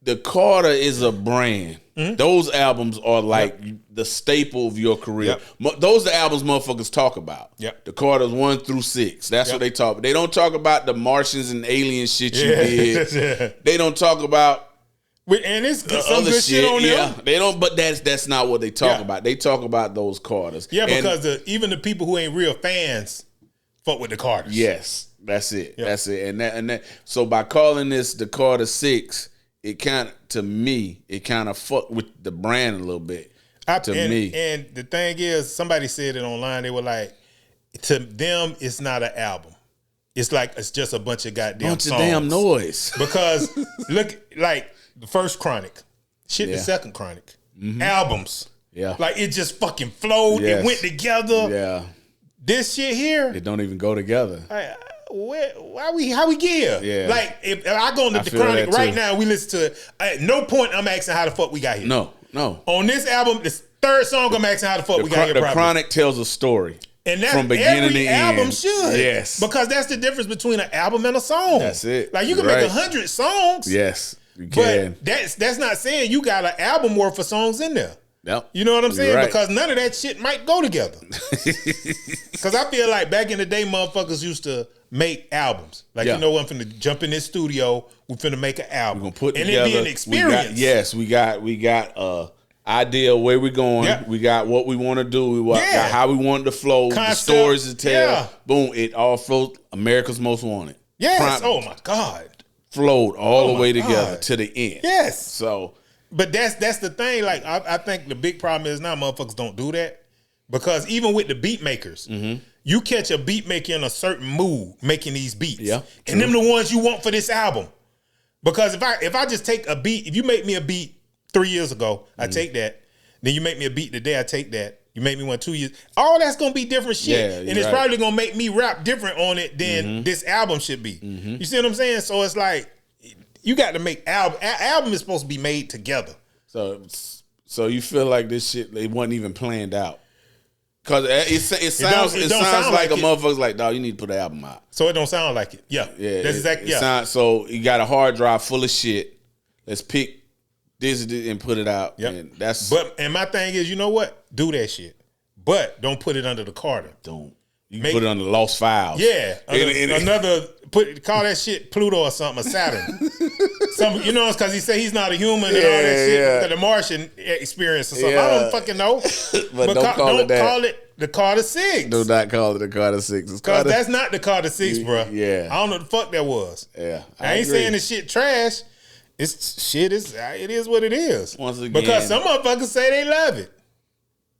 the Carter is a brand. Mm-hmm. Those albums are like the staple of your career. Those are the albums motherfuckers talk about. The Carters 1 through 6. That's what they talk about. They don't talk about the Martians and alien shit you did. They don't talk about and it's some good shit on there. They don't. But that's not what they talk about. They talk about those Carters. Yeah, because even the people who ain't real fans fuck with the Carters. Yes, that's it. Yep. That's it. And that. So by calling this the Carter 6, it kind of, to me, it kind of fucked with the brand a little bit. To me. And the thing is, somebody said it online. They were like, to them, it's not an album. It's like it's just a bunch of goddamn songs. Damn noise. Because look, like the first Chronic, the second Chronic, albums. Yeah. Like it just fucking flowed. Yes. It went together. Yeah. This shit here, It don't even go together. how we get here? Yeah. Like if I go into the feel Chronic that right too. now, we listen to it. At no point I'm asking how the fuck we got here. No. On this album, this third song, I'm asking how the fuck we got here. The Probably. Chronic tells a story. And that's from beginning every to album end. should. Yes. Because that's the difference between an album and a song. That's it. Like you can Right. make 100 songs. Yes, you can. But that's not saying you got an album worth of songs in there. Yep. You know what I'm saying? You're right. Because none of that shit might go together. Because I feel like back in the day, motherfuckers used to make albums. Like, Yeah. you know, I'm finna jump in this studio. We finna make an album. We're gonna put and together. it be an experience. We got idea where we're going. Yeah. We got what we want to do. We got Yeah. how we want it to flow. Concept. The stories to tell. Yeah. Boom! It all flowed. America's Most Wanted. Yes. Oh my God. Flowed all the my way together God. to the end. Yes. So But that's the thing. Like I think the big problem is now motherfuckers don't do that because even with the beat makers, you catch a beat maker in a certain mood making these beats, Yeah, and them the ones you want for this album. Because if I just take a beat, if you make me a beat 3 years ago, I take that. Then you make me a beat today, I take that. You make me one 2 years. All that's gonna be different shit, Yeah, and you're it's right. probably gonna make me rap different on it than this album should be. You see what I'm saying? So it's like. You got to make album. Album is supposed to be made together. So you feel like this shit it wasn't even planned out. Cause it sounds don't sound like a like it. motherfucker's like, dog, you need to put the album out. So it don't sound like it. Yeah, Yeah, that's exactly. Yeah, sounds, so you got a hard drive full of shit. Let's pick this and put it out. Yep. And that's and my thing is, you know what? Do that shit, but don't put it under the Carter. don't. You can put it on the lost files. Yeah, call that shit Pluto or something, or Saturn. You know, it's because he said he's not a human and all that shit. Yeah. The Martian experience or something. Yeah. I don't fucking know. But don't call it that. Call it the Carter 6. Do not call it the Carter 6. It's Because Carter. that's not the Carter 6, bro. Yeah. I don't know what the fuck that was. Yeah, I ain't agree. saying the shit trash. It is what it is. Once again. Because some motherfuckers say they love it.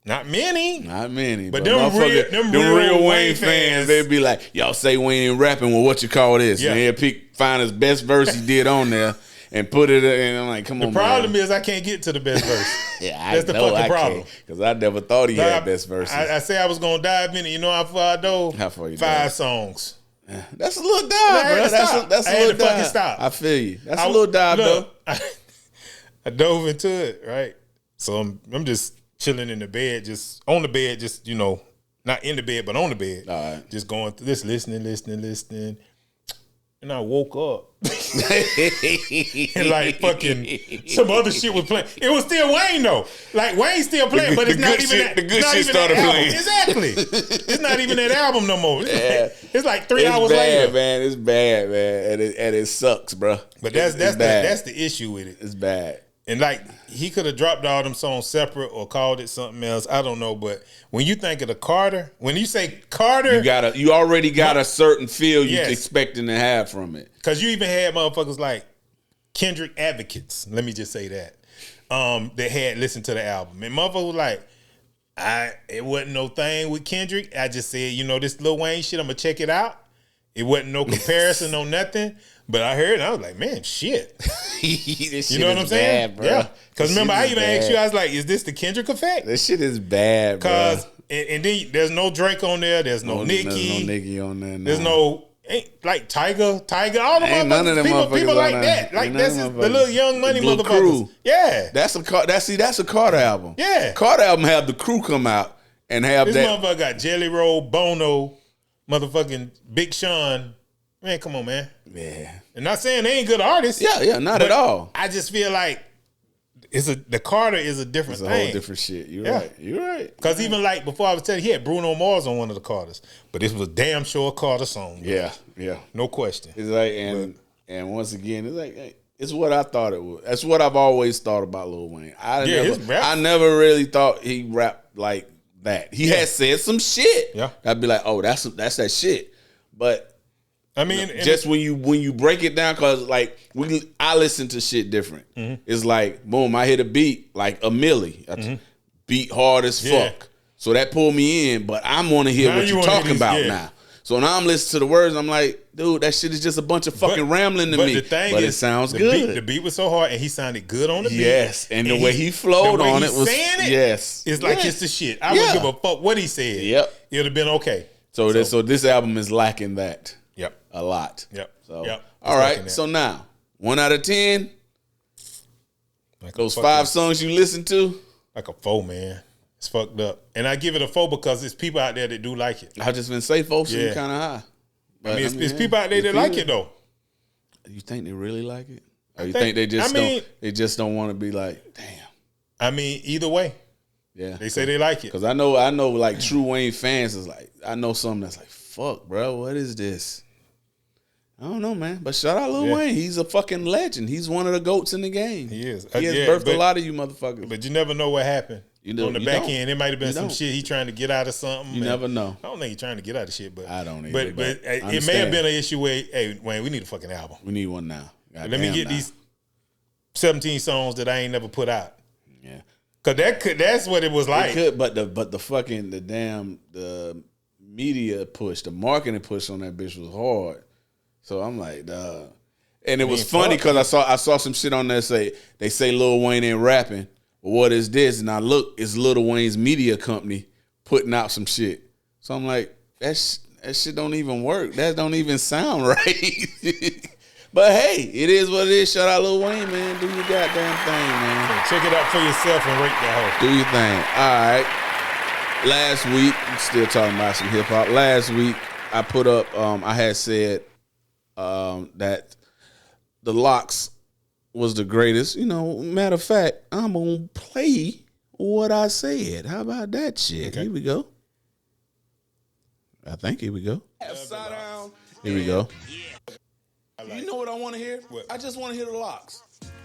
Not many. Not many. But them real Wayne Wayne fans, they'd be like, y'all say Wayne ain't rapping, well, what you call this? Yeah. And they'd find his best verse he did on there and put it in. And I'm like, come on, The problem man. is I can't get to the best verse. Yeah, That's the fucking problem. Because I never thought he had best verses. I say I was going to dive in it. You know how far I dove? How far you 5 dove? songs. That's a little dive, I had bro. to stop. That's I a had little to fucking dive. stop. I feel you. That's a little dive, look, though. I dove into it, right? So I'm just chilling in the bed, just on the bed, just, you know, not in the bed, but on the bed. All right. Just going through this, listening. And I woke up. And like fucking some other shit was playing. It was still Wayne though. Like Wayne's still playing, but it's not even that. The good not shit even started that album. playing. Exactly. It's not even that album no more. It's like 3 hours bad, later. man. It's bad, man. And it sucks, bro. But It's bad. that's the issue with it. It's bad. And like he could have dropped all them songs separate or called it something else. I don't know. But when you think of the Carter, when you say Carter, You already got a certain feel you're Yes. expecting to have from it. because you even had motherfuckers like Kendrick advocates. Let me just say that that had listened to the album, and motherfuckers was like, it wasn't no thing with Kendrick. I just said, you know, this Lil Wayne shit, I'm gonna check it out. It wasn't no comparison, no nothing. But I heard it, and I was like, man, shit. You know what I'm saying? Bad, bro. Yeah. Because remember, I even asked you, I bad. was like, is this the Kendrick effect? This shit is bad, bro. Because and then there's no Drake on there. There's no Nicki. There's no Nicki on there. There's no ain't like Tiger, all the Ain't none of them people motherfuckers like on that. there. Like Ain't that's none just of the them little Young Money The little motherfuckers. crew. Yeah. That's a Carter album. Yeah. Carter album have the crew come out and have This that. motherfucker got Jelly Roll, Bono, motherfucking Big Sean. Man, come on, man. Yeah. And not saying they ain't good artists. Yeah, not but at all. I just feel like the Carter is a different It's a thing. whole different shit. You're Yeah. right. You're right. Because even like before I was telling you, he had Bruno Mars on one of the Carters. But this was damn sure a Carter song. Yeah. No question. It's like, and once again, it's like, hey, it's what I thought it was. That's what I've always thought about Lil Wayne. his rap. I never really thought he rapped like that. He had said some shit. Yeah. I'd be like, oh, that's that shit. But I mean, just when you break it down, cause like I listen to shit different. It's like boom, I hit a beat like a milli, beat hard as fuck. So that pulled me in, but I'm want to hear what you're talking about now. So now I'm listening to the words. And I'm like, dude, that shit is just a bunch of fucking rambling to me. But it sounds good. The beat was so hard, and he sounded good on the beat. Yes, and the way he flowed on it was it's like it's the shit. I wouldn't give a fuck what he said. Yep, it'd have been okay. So this album is lacking that. Yep, a lot. Yep. So all right. So now 1 out of 10. Like those 5 songs you listen to, like a 4, man. It's fucked up. And I give it a 4 because there's people out there that do like it. I just been say 4 shooting kind of high. But I mean, it's people out there that like it though. You think they really like it? Or you think they just don't want to be like, damn. I mean, either way. Yeah. They say they like it. Because I know like true Wayne fans is like, I know something that's like, fuck, bro, what is this? I don't know, man. But shout out Lil Wayne. He's a fucking legend. He's one of the GOATs in the game. He is. He has birthed a lot of you motherfuckers. But you never know what happened. On the back end, it might have been some shit he trying to get out of something. You never know. I don't think he's trying to get out of shit, but I don't either. But it may have been an issue where, hey, Wayne, we need a fucking album. We need one now. Let me get these 17 songs that I ain't never put out. Yeah, cause that's what it was like. It could, but the media push, the marketing push on that bitch was hard. So I'm like, duh. And it was funny because I saw some shit on there they say Lil Wayne ain't rapping. Well, what is this? And I look, it's Lil Wayne's media company putting out some shit. So I'm like, that shit don't even work. That don't even sound right. But hey, it is what it is. Shout out Lil Wayne, man. Do your goddamn thing, man. Check it out for yourself and rate that hoe. Do your thing. All right. Last week, I'm still talking about some hip hop. Last week, I put up, I had said that the Locks was the greatest. You know, matter of fact, I'm going to play what I said. How about that shit? Okay. Here we go. I think here we go. Here we go. You know what I want to hear? What? I just want to hear the Locks.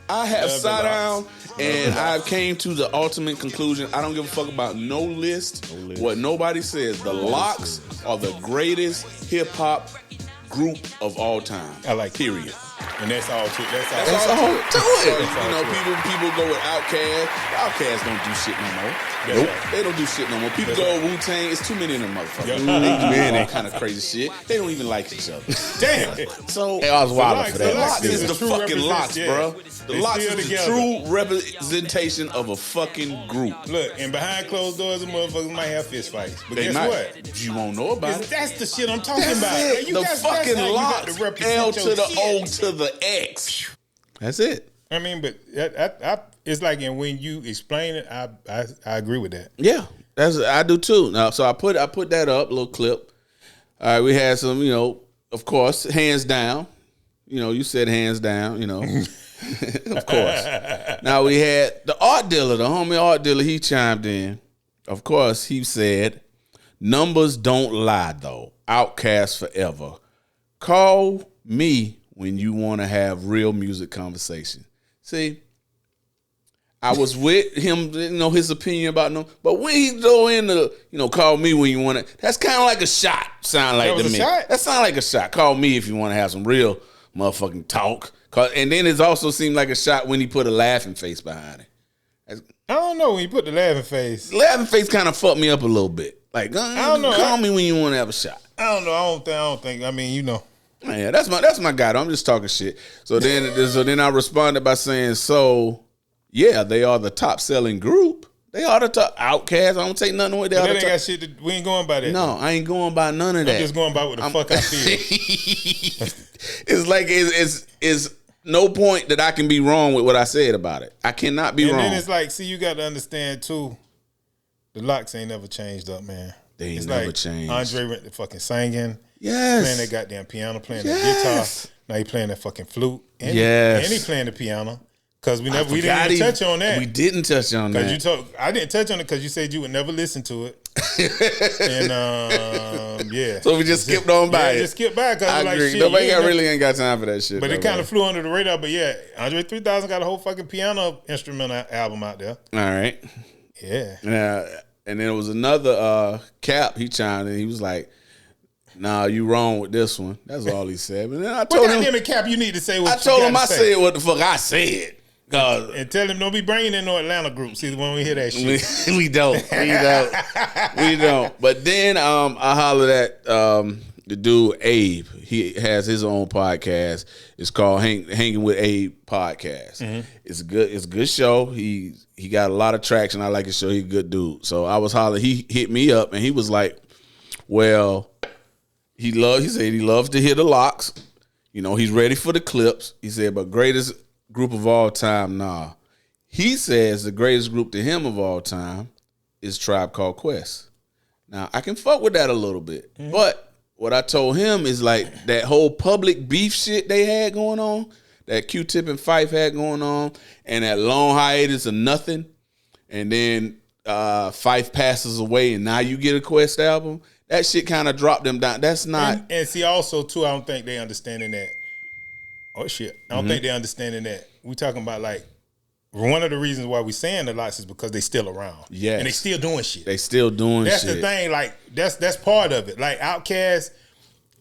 I have sat down and I came to the ultimate conclusion. I don't give a fuck about no list. What nobody says. The Locks are the greatest hip hop group of all time. I like period. And that's all to it. That's all to it. You know, people go with Outkast. Outkast don't do shit no more. Nope. They don't do shit no more. People go with Wu-Tang. It's too many of them motherfuckers. They do all kind of crazy shit. They don't even like each other. Damn. So I was wild for that. The Locks is the fucking Locks, bro. The Locks is the true representation of a fucking group. Look, and behind closed doors, the motherfuckers might have fist fights. But guess what? You won't know about it. That's the shit I'm talking about. The fucking Locks. L to the O to the X. That's it. I mean, but it's like, and when you explain it, I agree with that. Yeah, I do too. Now, so I put that up, a little clip. All right, we had some, you know, of course, hands down. You know, you said hands down. You know, of course. Now we had the art dealer, the homie art dealer. He chimed in. Of course, he said, "Numbers don't lie, though. Outkast forever. Call me when you want to have real music conversation." See, I was with him, you know, his opinion about them. But when he go in to, you know, call me when you want to, that's kind of like a shot, sound like to me. That sound like a shot. Call me if you want to have some real motherfucking talk. And then it also seemed like a shot when he put a laughing face behind it. I don't know when he put the laughing face. Laughing face kind of fucked me up a little bit. Like, I don't know. Call me when you want to have a shot. I don't know. I don't think. I mean, you know. Yeah, that's my guy. I'm just talking shit. So then I responded by saying, so yeah, they are the top selling group. They are the top. Outkast. I don't take nothing away. They ain't got shit. We ain't going by that. No, I ain't going by none of that. I'm just going by what the fuck I feel. It's like it's no point that I can be wrong with what I said about it. I cannot be wrong. And then it's like, see, you got to understand too. The Locks ain't never changed up, man. They ain't never changed. Andre went to fucking singing. Yes. Playing that goddamn piano, playing that guitar. Now he playing that fucking flute. And, yes. And he playing the piano. Because we didn't even touch on that. We didn't touch on that. I didn't touch on it because you said you would never listen to it. And yeah. So we just skipped on by it. Just skipped by because I like agree. shit. Nobody really ain't got time for that shit. But it kind of flew under the radar. But yeah, Andre 3000 got a whole fucking piano instrumental album out there. All right. Yeah. And then there was another Cap. He chimed in. He was like, Nah, you wrong with this one. That's all he said. But then I What told him, goddamn Cap, you need to say what I you told him gotta I say. said what the fuck I said. And tell him don't be bringing in no Atlanta groups either when we hear that shit. we don't. But then I hollered at the dude Abe. He has his own podcast. It's called Hanging with Abe Podcast. Mm-hmm. It's a good show. He got a lot of traction. I like his show. He's a good dude. So I was hollering. He hit me up and he was like, "Well, he said he loves to hear the locks. You know, he's ready for the clips." He said, "But greatest group of all time, nah." He says the greatest group to him of all time is Tribe Called Quest. Now, I can fuck with that a little bit. Mm-hmm. But what I told him is like that whole public beef shit they had going on, that Q-Tip and Phife had going on, and that long hiatus of nothing, and then Phife passes away and now you get a Quest album, that shit kind of dropped them down. That's not... And see, also, too, I don't think they understanding that. Oh, shit. I don't think they understanding that. We talking about, like, one of the reasons why we saying the lots is because they still around. Yes. And they still doing shit. They still doing that's shit. The thing. Like, that's part of it. Like, Outkast,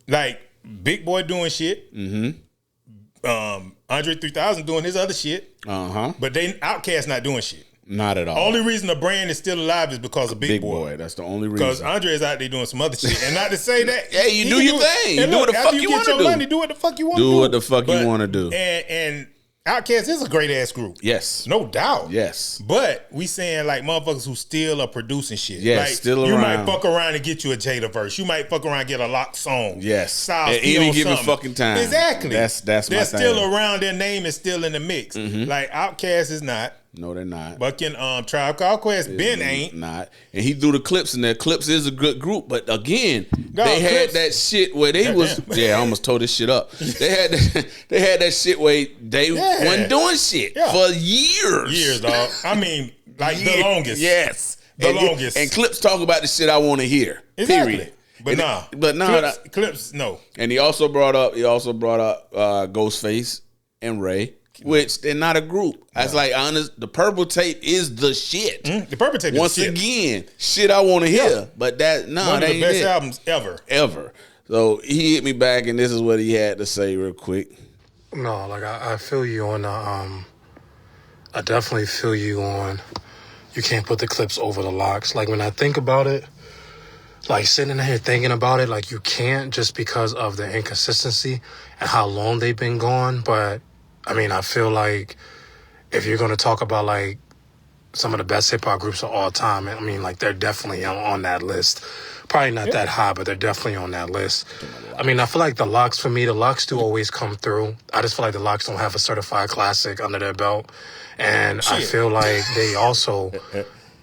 like, Big Boy doing shit. Mm-hmm. Andre 3000 doing his other shit. Uh-huh. But Outkast not doing shit. Not at all. Only reason the brand is still alive is because of Big Boy. That's the only reason. Because Andre is out there doing some other shit. And not to say that. Hey, you do your thing. You do what the fuck you want to do. Money, do what the fuck you want to do. Do what the fuck you want to do. And Outkast is a great ass group. Yes. No doubt. Yes. But we saying like motherfuckers who still are producing shit. Yes, like, still around. You might fuck around and get you a Jada verse. You might fuck around and get a Lock song. Yes. Styles at any given fucking time. Exactly. That's They're my still thing. around. Their name is still in the mix. Mm-hmm. Like Outkast is not. No, they're not. But can Tribe Called Quest, Ben ain't. Not. And he threw the Clips in there. Clips is a good group. But again, they had Clips. that shit where they was... Yeah, I almost tore this shit up. They had that shit where they wasn't doing shit for years. Years, dog. I mean, like the longest. Yes. The longest. And Clips talk about the shit I want to hear. Exactly. Period. But nah. Clips, no. And he also brought up Ghostface and Ray. Which they're not a group. That's like honest. The Purple Tape is the shit. The Purple Tape once is again shit I want to hear. Yeah. But that one of the best albums ever. So he hit me back, and this is what he had to say real quick. No, like I feel you on the I definitely feel you on. You can't put the Clips over the locks. Like when I think about it, like sitting here thinking about it, like you can't just because of the inconsistency and how long they've been gone. But I mean, I feel like if you're going to talk about like some of the best hip hop groups of all time, I mean, like they're definitely on that list. Probably not that high, but they're definitely on that list. I mean, I feel like the locks, for me, the locks do always come through. I just feel like the locks don't have a certified classic under their belt. And I feel like they also,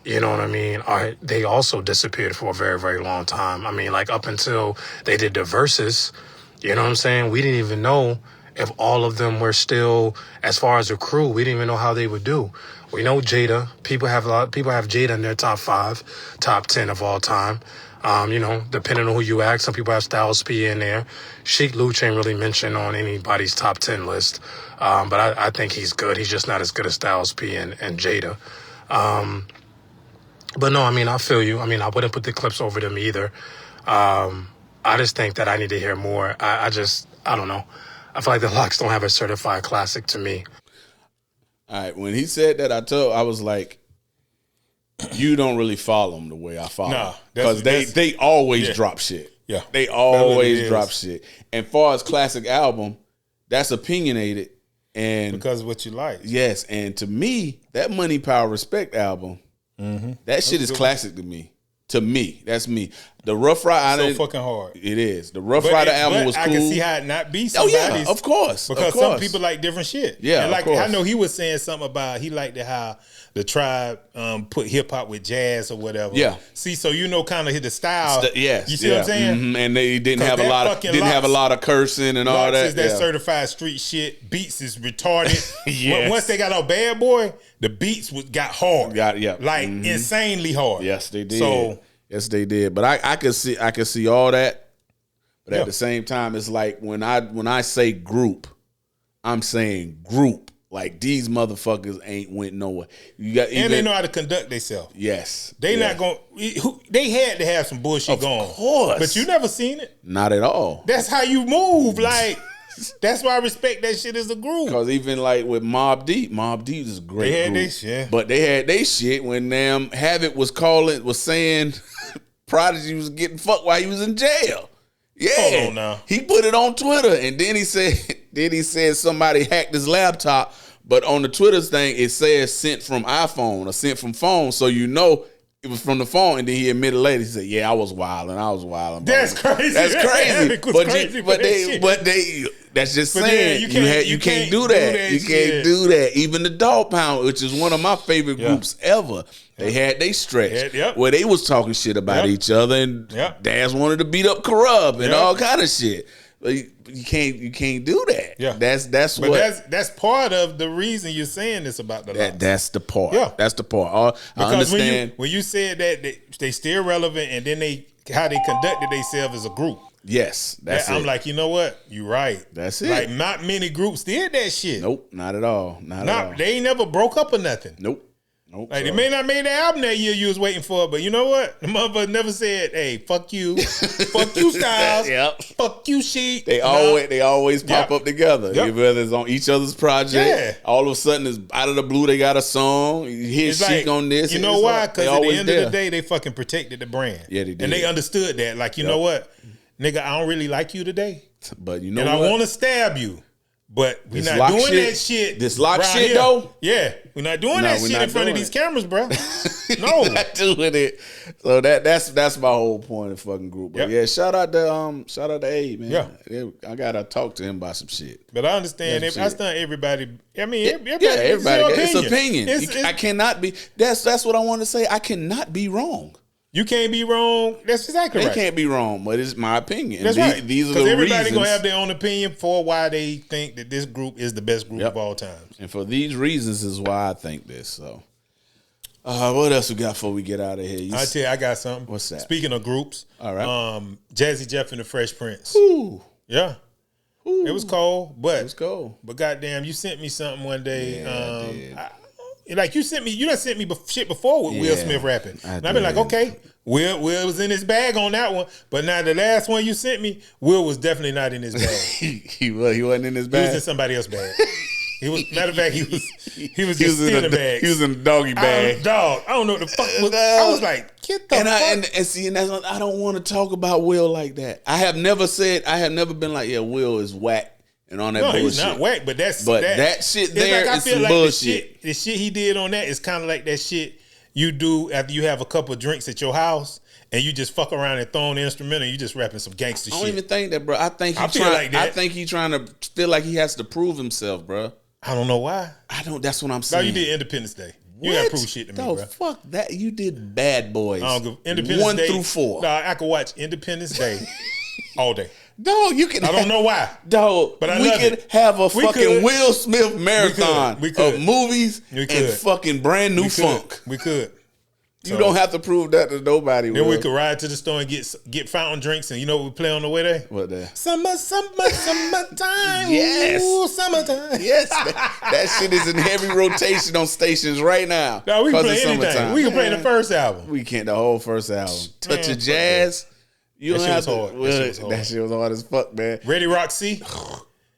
you know what I mean, they also disappeared for a very, very long time. I mean, like up until they did the Versus, you know what I'm saying? We didn't even know if all of them were still, as far as a crew, we didn't even know how they would do. We know Jada. People have Jada in their top 5, top 10 of all time. You know, depending on who you ask, some people have Styles P in there. Sheek Louch ain't really mentioned on anybody's top 10 list. But I think he's good. He's just not as good as Styles P and Jada. But no, I mean, I feel you. I mean, I wouldn't put the Clips over them either. I just think that I need to hear more. I don't know. I feel like the locks don't have a certified classic to me. All right, when he said that, I was like, you don't really follow them the way I follow them. Because they always drop shit. Yeah. They always drop shit. And far as classic album, that's opinionated. And because of what you like. Yes, and to me, that Money, Power, Respect album, that shit is classic to me. To me, that's me. The Rough Rider, so fucking hard. It is. The Rough Rider album was cool. I can see how it not be somebody's. Oh yeah, of course. Because some people like different shit. Yeah, and like of course. I know he was saying something about he liked it how the Tribe put hip hop with jazz or whatever. Yeah. See, so you know kind of the style. Yes. You see what I'm saying? Mm-hmm. And they didn't have a lot of cursing and all that. Is that certified street shit. Beats is retarded. Yes. Once they got out Bad Boy, the beats got hard. Like insanely hard. Yes, they did. So yes, they did. But I could see all that. But at the same time, it's like when I say group, I'm saying group. Like these motherfuckers ain't went nowhere. You got and they know how to conduct themselves. Yes, They not going. They had to have some bullshit going. Of course, but you never seen it. Not at all. That's how you move. Like that's why I respect that shit as a group. Because even like with Mobb Deep is a great They had group. they shit. But they had they shit when Havoc was saying Prodigy was getting fucked while he was in jail. Yeah. Hold on now. He put it on Twitter and then he said somebody hacked his laptop, but on the Twitter thing it says sent from iPhone or sent from phone, so you know it was from the phone. And then he admitted later, he said, "Yeah, I was wilding." That's crazy. That's crazy. But they that's just But saying yeah, you can't do that. You can't do that. Even the Dog Pound, which is one of my favorite groups ever, they had they stretch where they was talking shit about each other, and Daz wanted to beat up Corrupt and all kind of shit. But you can't do that. Yeah, that's part of the reason you're saying this about the law. That's the part. Yeah, that's the part. I understand when you said that they still relevant, and then how they conducted themselves as a group. Yes, that's it. I'm like, you know what? You're right. That's it. Like, not many groups did that shit. Nope, not at all. Not at all. They ain't never broke up or nothing. Nope. Like, they may not made the album that year you was waiting for, but you know what? The motherfucker never said, "Hey, fuck you, fuck you, Styles, fuck you, Sheek." They always pop up together. Whether it's on each other's project, all of a sudden, it's out of the blue. They got a song. You hear Sheek on this. You know why? Because at the end of the day, they fucking protected the brand. Yeah, they did, and they understood that. Like, you know what, nigga, I don't really like you today, but you know and what? I want to stab you. But we're not doing that shit. This lock shit, here. though? Yeah. We're not doing that shit in front of these cameras, bro. No. We're not doing it. So that's my whole point of fucking group. But yeah, shout out to A, man. Yeah. I gotta talk to him about some shit. But I understand I understand everybody. I mean, everybody it's opinion. I cannot be that's what I want to say. I cannot be wrong. You can't be wrong. That's exactly right. They can't be wrong, but it's my opinion. That's right. These are the reasons. Because everybody gonna have their own opinion for why they think that this group is the best group of all time. And for these reasons is why I think this. So, what else we got before we get out of here? I tell you, I got something. What's that? Speaking of groups, all right. Jazzy Jeff and the Fresh Prince. Ooh. Yeah. Ooh. It was cold, but it was cold. But goddamn, you sent me something one day. Like you done sent me shit before with Will Smith rapping. And I've been like, okay, Will was in his bag on that one. But now the last one you sent me, Will was definitely not in his bag. he wasn't in his bag. He was in somebody else's bag. He was, matter of fact, he was just in the bag. He was in the doggy bag. I don't know what the fuck was. I was like, get the fuck. And that's I don't want to talk about Will like that. I have never been like, yeah, Will is whack. And on that bullshit. He's not whack, but that shit there is some like bullshit. The shit he did on that is kind of like that shit you do after you have a couple of drinks at your house and you just fuck around and throw an instrumental and you just rapping some gangster shit. I don't even think that, bro. I think he's trying to feel like he has to prove himself, bro. I don't know why. That's what I'm saying. No, you did Independence Day. You gotta prove shit to me, bro. Fuck that. You did Bad Boys. Independence 1 Day, through 4. No, I could watch Independence Day all day. Dog, you can. I don't know why. Dog, but we could have a fucking Will Smith marathon of movies and fucking brand new funk. We could. You don't have to prove that to nobody. Then we could ride to the store and get fountain drinks, and you know what we play on the way there? What there? Summertime. Yes. Ooh, summertime. Yes. That shit is in heavy rotation on stations right now. No, we can play anything. We can play the first album. We can't. The whole first album. Touch of Jazz. You don't have to. That shit was hard as fuck, man. Ready Rock C.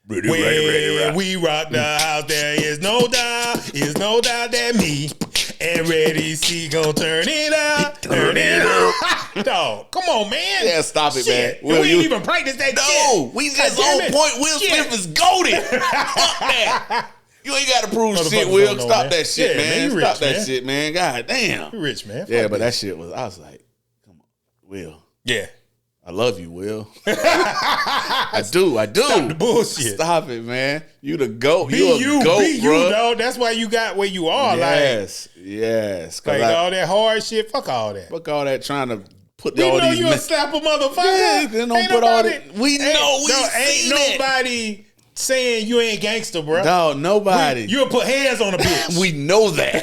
Ready, we rock the house, there is no doubt that me and Ready C gon' turn it up. Dog, come on, man. Yeah, stop it, shit. man. We ain't even practice that shit. No, we just on point. Will Smith is goated. Fuck that. You ain't got to prove shit, Will. Stop that shit, man. Stop that shit, man. God damn. You rich, man. Yeah, but that shit was, I was like, come on, Will. Yeah. I love you, Will. I do. Stop the bullshit. Stop it, man. You the GOAT. Be you, dog. That's why you got where you are. Yes. Like all that hard shit. Fuck all that. Fuck all that trying to put we all know these. You a slapper motherfucker. Yeah, don't put all that. We know. Ain't nobody saying you ain't gangster, bro. No, nobody. You'll put hands on a bitch. We know that.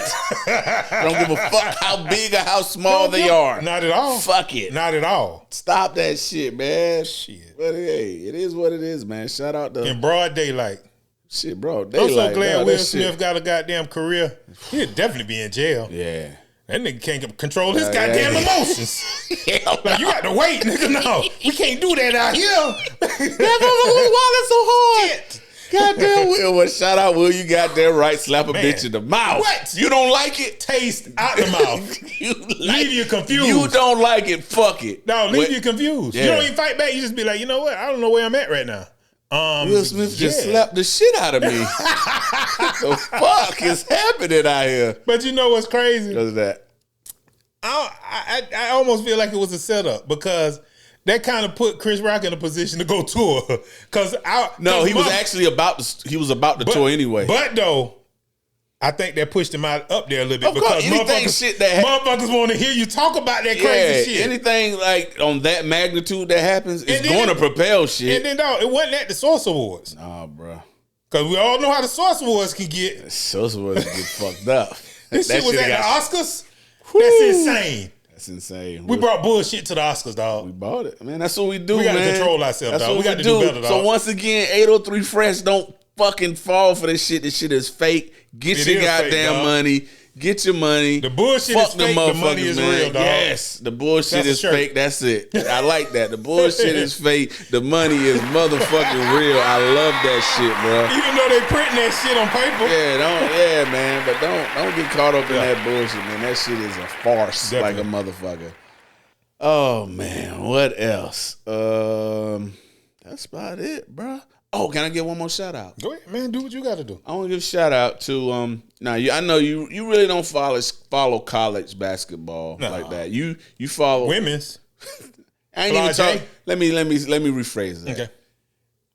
Don't give a fuck how big or how small they are. Not at all. Fuck it. Not at all. Stop that shit, man. Shit. But hey, it is what it is, man. Shout out to in broad daylight. Shit, bro. They I'm so like, glad nah, Will that Smith shit. got a goddamn career. He'd definitely be in jail. Yeah. That nigga can't control his goddamn emotions. Like, you got to wait, nigga. No, we can't do that out here. That motherfucker was so hard. Shit. Goddamn Will. Well, shout out Will. You goddamn right. Slap a Man. bitch in the mouth. What? You don't like it? Taste out the mouth. Leave you confused. You don't like it. Fuck it. No, leave you confused. Yeah. You don't even fight back. You just be like, you know what? I don't know where I'm at right now. Will Smith just slapped the shit out of me. What the fuck is happening out here? But you know what's crazy? What's that? I almost feel like it was a setup because that kind of put Chris Rock in a position to go tour. He was actually about to tour anyway. But though, I think that pushed him up there a little bit because motherfuckers want to hear you talk about that crazy shit. Anything like on that magnitude that happens is going to propel shit. And then, dog, it wasn't at the Source Awards. Nah, bro. Because we all know how the Source Awards can get. The Source Awards get fucked up. This shit was at the Oscars. That's insane. That's insane. We brought bullshit to the Oscars, dog. We bought it. Man, that's what we do, We got man. to control ourselves, dog. We got to do better, dog. So once again, 803 Fresh, don't fucking fall for this shit. This shit is fake. Get your goddamn money. Get your money. The bullshit is fake. The money is real, dog. Yes, the bullshit is fake. That's it. I like that. The bullshit is fake. The money is motherfucking real. I love that shit, bro. Even though they printing that shit on paper. Man. But don't get caught up in that bullshit, man. That shit is a farce, like a motherfucker. Oh man, what else? That's about it, bro. Oh, can I get one more shout out? Go ahead, man. Do what you got to do. I want to give a shout out to I know you really don't follow college basketball like that. You follow women's. I ain't even talk. Let me rephrase that. Okay.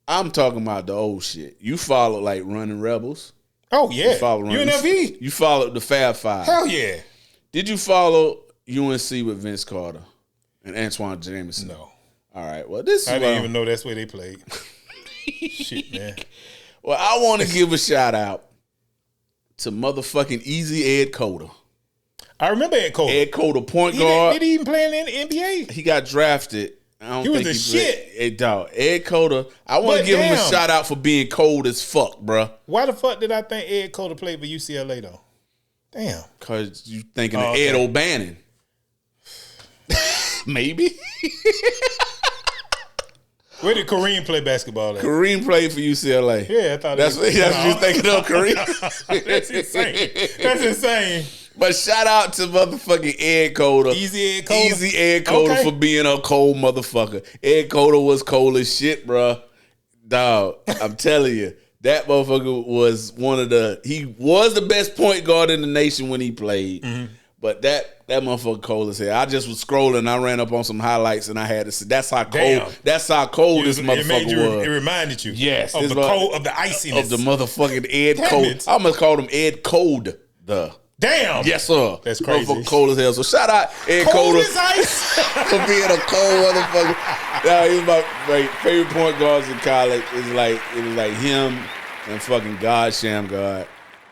I'm talking about the old shit. You follow like Running Rebels. Oh yeah. You follow UNLV. You followed the Fab Five. Hell yeah. Did you follow UNC with Vince Carter and Antoine Jameson? No. All right. Well, this is I didn't even know that's where they played. Shit, man. Well, I want to give a shout out to motherfucking Easy Ed Coder. I remember Ed Coder. Ed Coder, point guard. Did he even play in the NBA? He got drafted. He was the shit. Ed Coder. I want to give him a shout out for being cold as fuck, bro. Why the fuck did I think Ed Coder played for UCLA though? Damn. Because you thinking of Ed O'Bannon. Maybe. Where did Kareem play basketball at? Kareem played for UCLA. Yeah, I thought that's what you thinking of, Kareem. That's insane. That's insane. But shout out to motherfucking Ed Coder. Easy Ed Coder. Easy Ed Coder for being a cold motherfucker. Ed Coder was cold as shit, bro. Dog, I'm telling you. That motherfucker was he was the best point guard in the nation when he played. Mm-hmm. But that motherfucker cold as hell. I just was scrolling. I ran up on some highlights and I had to see. That's how cold. That's how cold this motherfucker was. It reminded you. Yes, of the cold, of the iciness of the motherfucking Ed Cold. I almost called him Ed Cold. Damn. Yes, sir. That's crazy. Motherfucker cold as hell. So shout out Ed Cold Coder as ice. for being a cold motherfucker. Nah, he was my favorite point guards in college. It was like him and fucking God Sham God.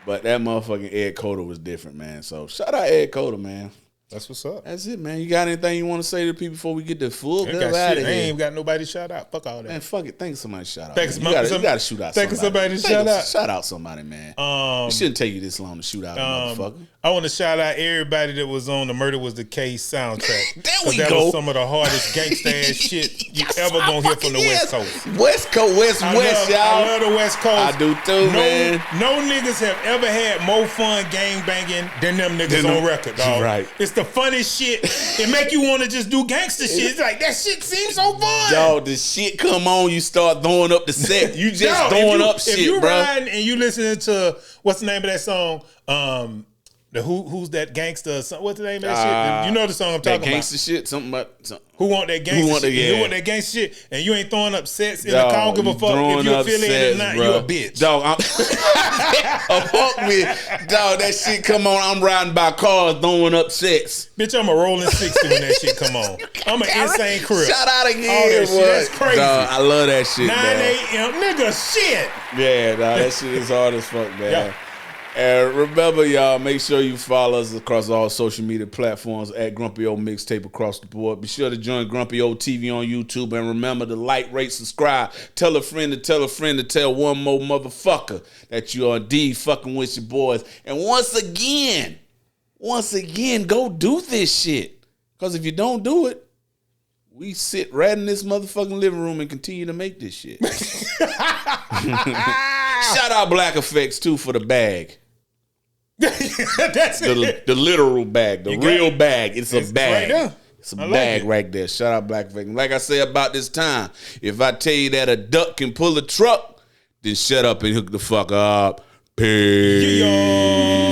But that motherfucking Ed Coder was different, man. So shout out Ed Coder, man. That's what's up. That's it, man. You got anything you want to say to people before we get the full bill out of here? I ain't even got nobody to shout out. Fuck all that. Man, fuck it. Think of somebody to shout out. You got to shoot out somebody. Somebody to shout out. Shout out somebody, man. It shouldn't take you this long to shoot out a motherfucker. I want to shout out everybody that was on the Murder Was the Case soundtrack. There we that go. Was some of the hardest gangsta ass shit you ever gonna hear from the West Coast. West Coast, West, y'all. I love the West Coast. I do too, man. No niggas have ever had more fun gang banging than them niggas on record, dog. Right. It's the funniest shit. It make you want to just do gangster shit. It's like, that shit seems so fun. Dog, the shit come on, you start throwing up the set. You just throwing up shit, bro. If you riding and you listening to, what's the name of that song? Who's that gangster? What's the name of that shit? You know the song I'm talking about. Gangster shit? Something about something. Who want that gangster shit? Who want that gangster shit? And you ain't throwing up sets in the car. I don't give a fuck if you affiliated or not. You a bitch. Dog, fuck me. Dog, that shit come on. I'm riding by cars throwing up sets. Bitch, I'm a rolling 60 when that shit come on. I'm an insane crib. Shout out again. All that shit, that's crazy. Dog, I love that shit. 9 a.m. Nigga, shit. Yeah, dog, that shit is hard as fuck, man. Yeah. And remember, y'all, make sure you follow us across all social media platforms at Grumpy Old Mixtape across the board. Be sure to join Grumpy Old TV on YouTube. And remember to like, rate, subscribe. Tell a friend to tell a friend to tell one more motherfucker that you are indeed fucking with your boys. And once again, go do this shit. Because if you don't do it, we sit right in this motherfucking living room and continue to make this shit. Shout out Black Effects, too, for the bag. That's it. The literal bag, the real bag. It's a bag. Right there. It's a bag right there. Shout out Black Effects. Like I say about this time, if I tell you that a duck can pull a truck, then shut up and hook the fuck up. Peace. Yeah.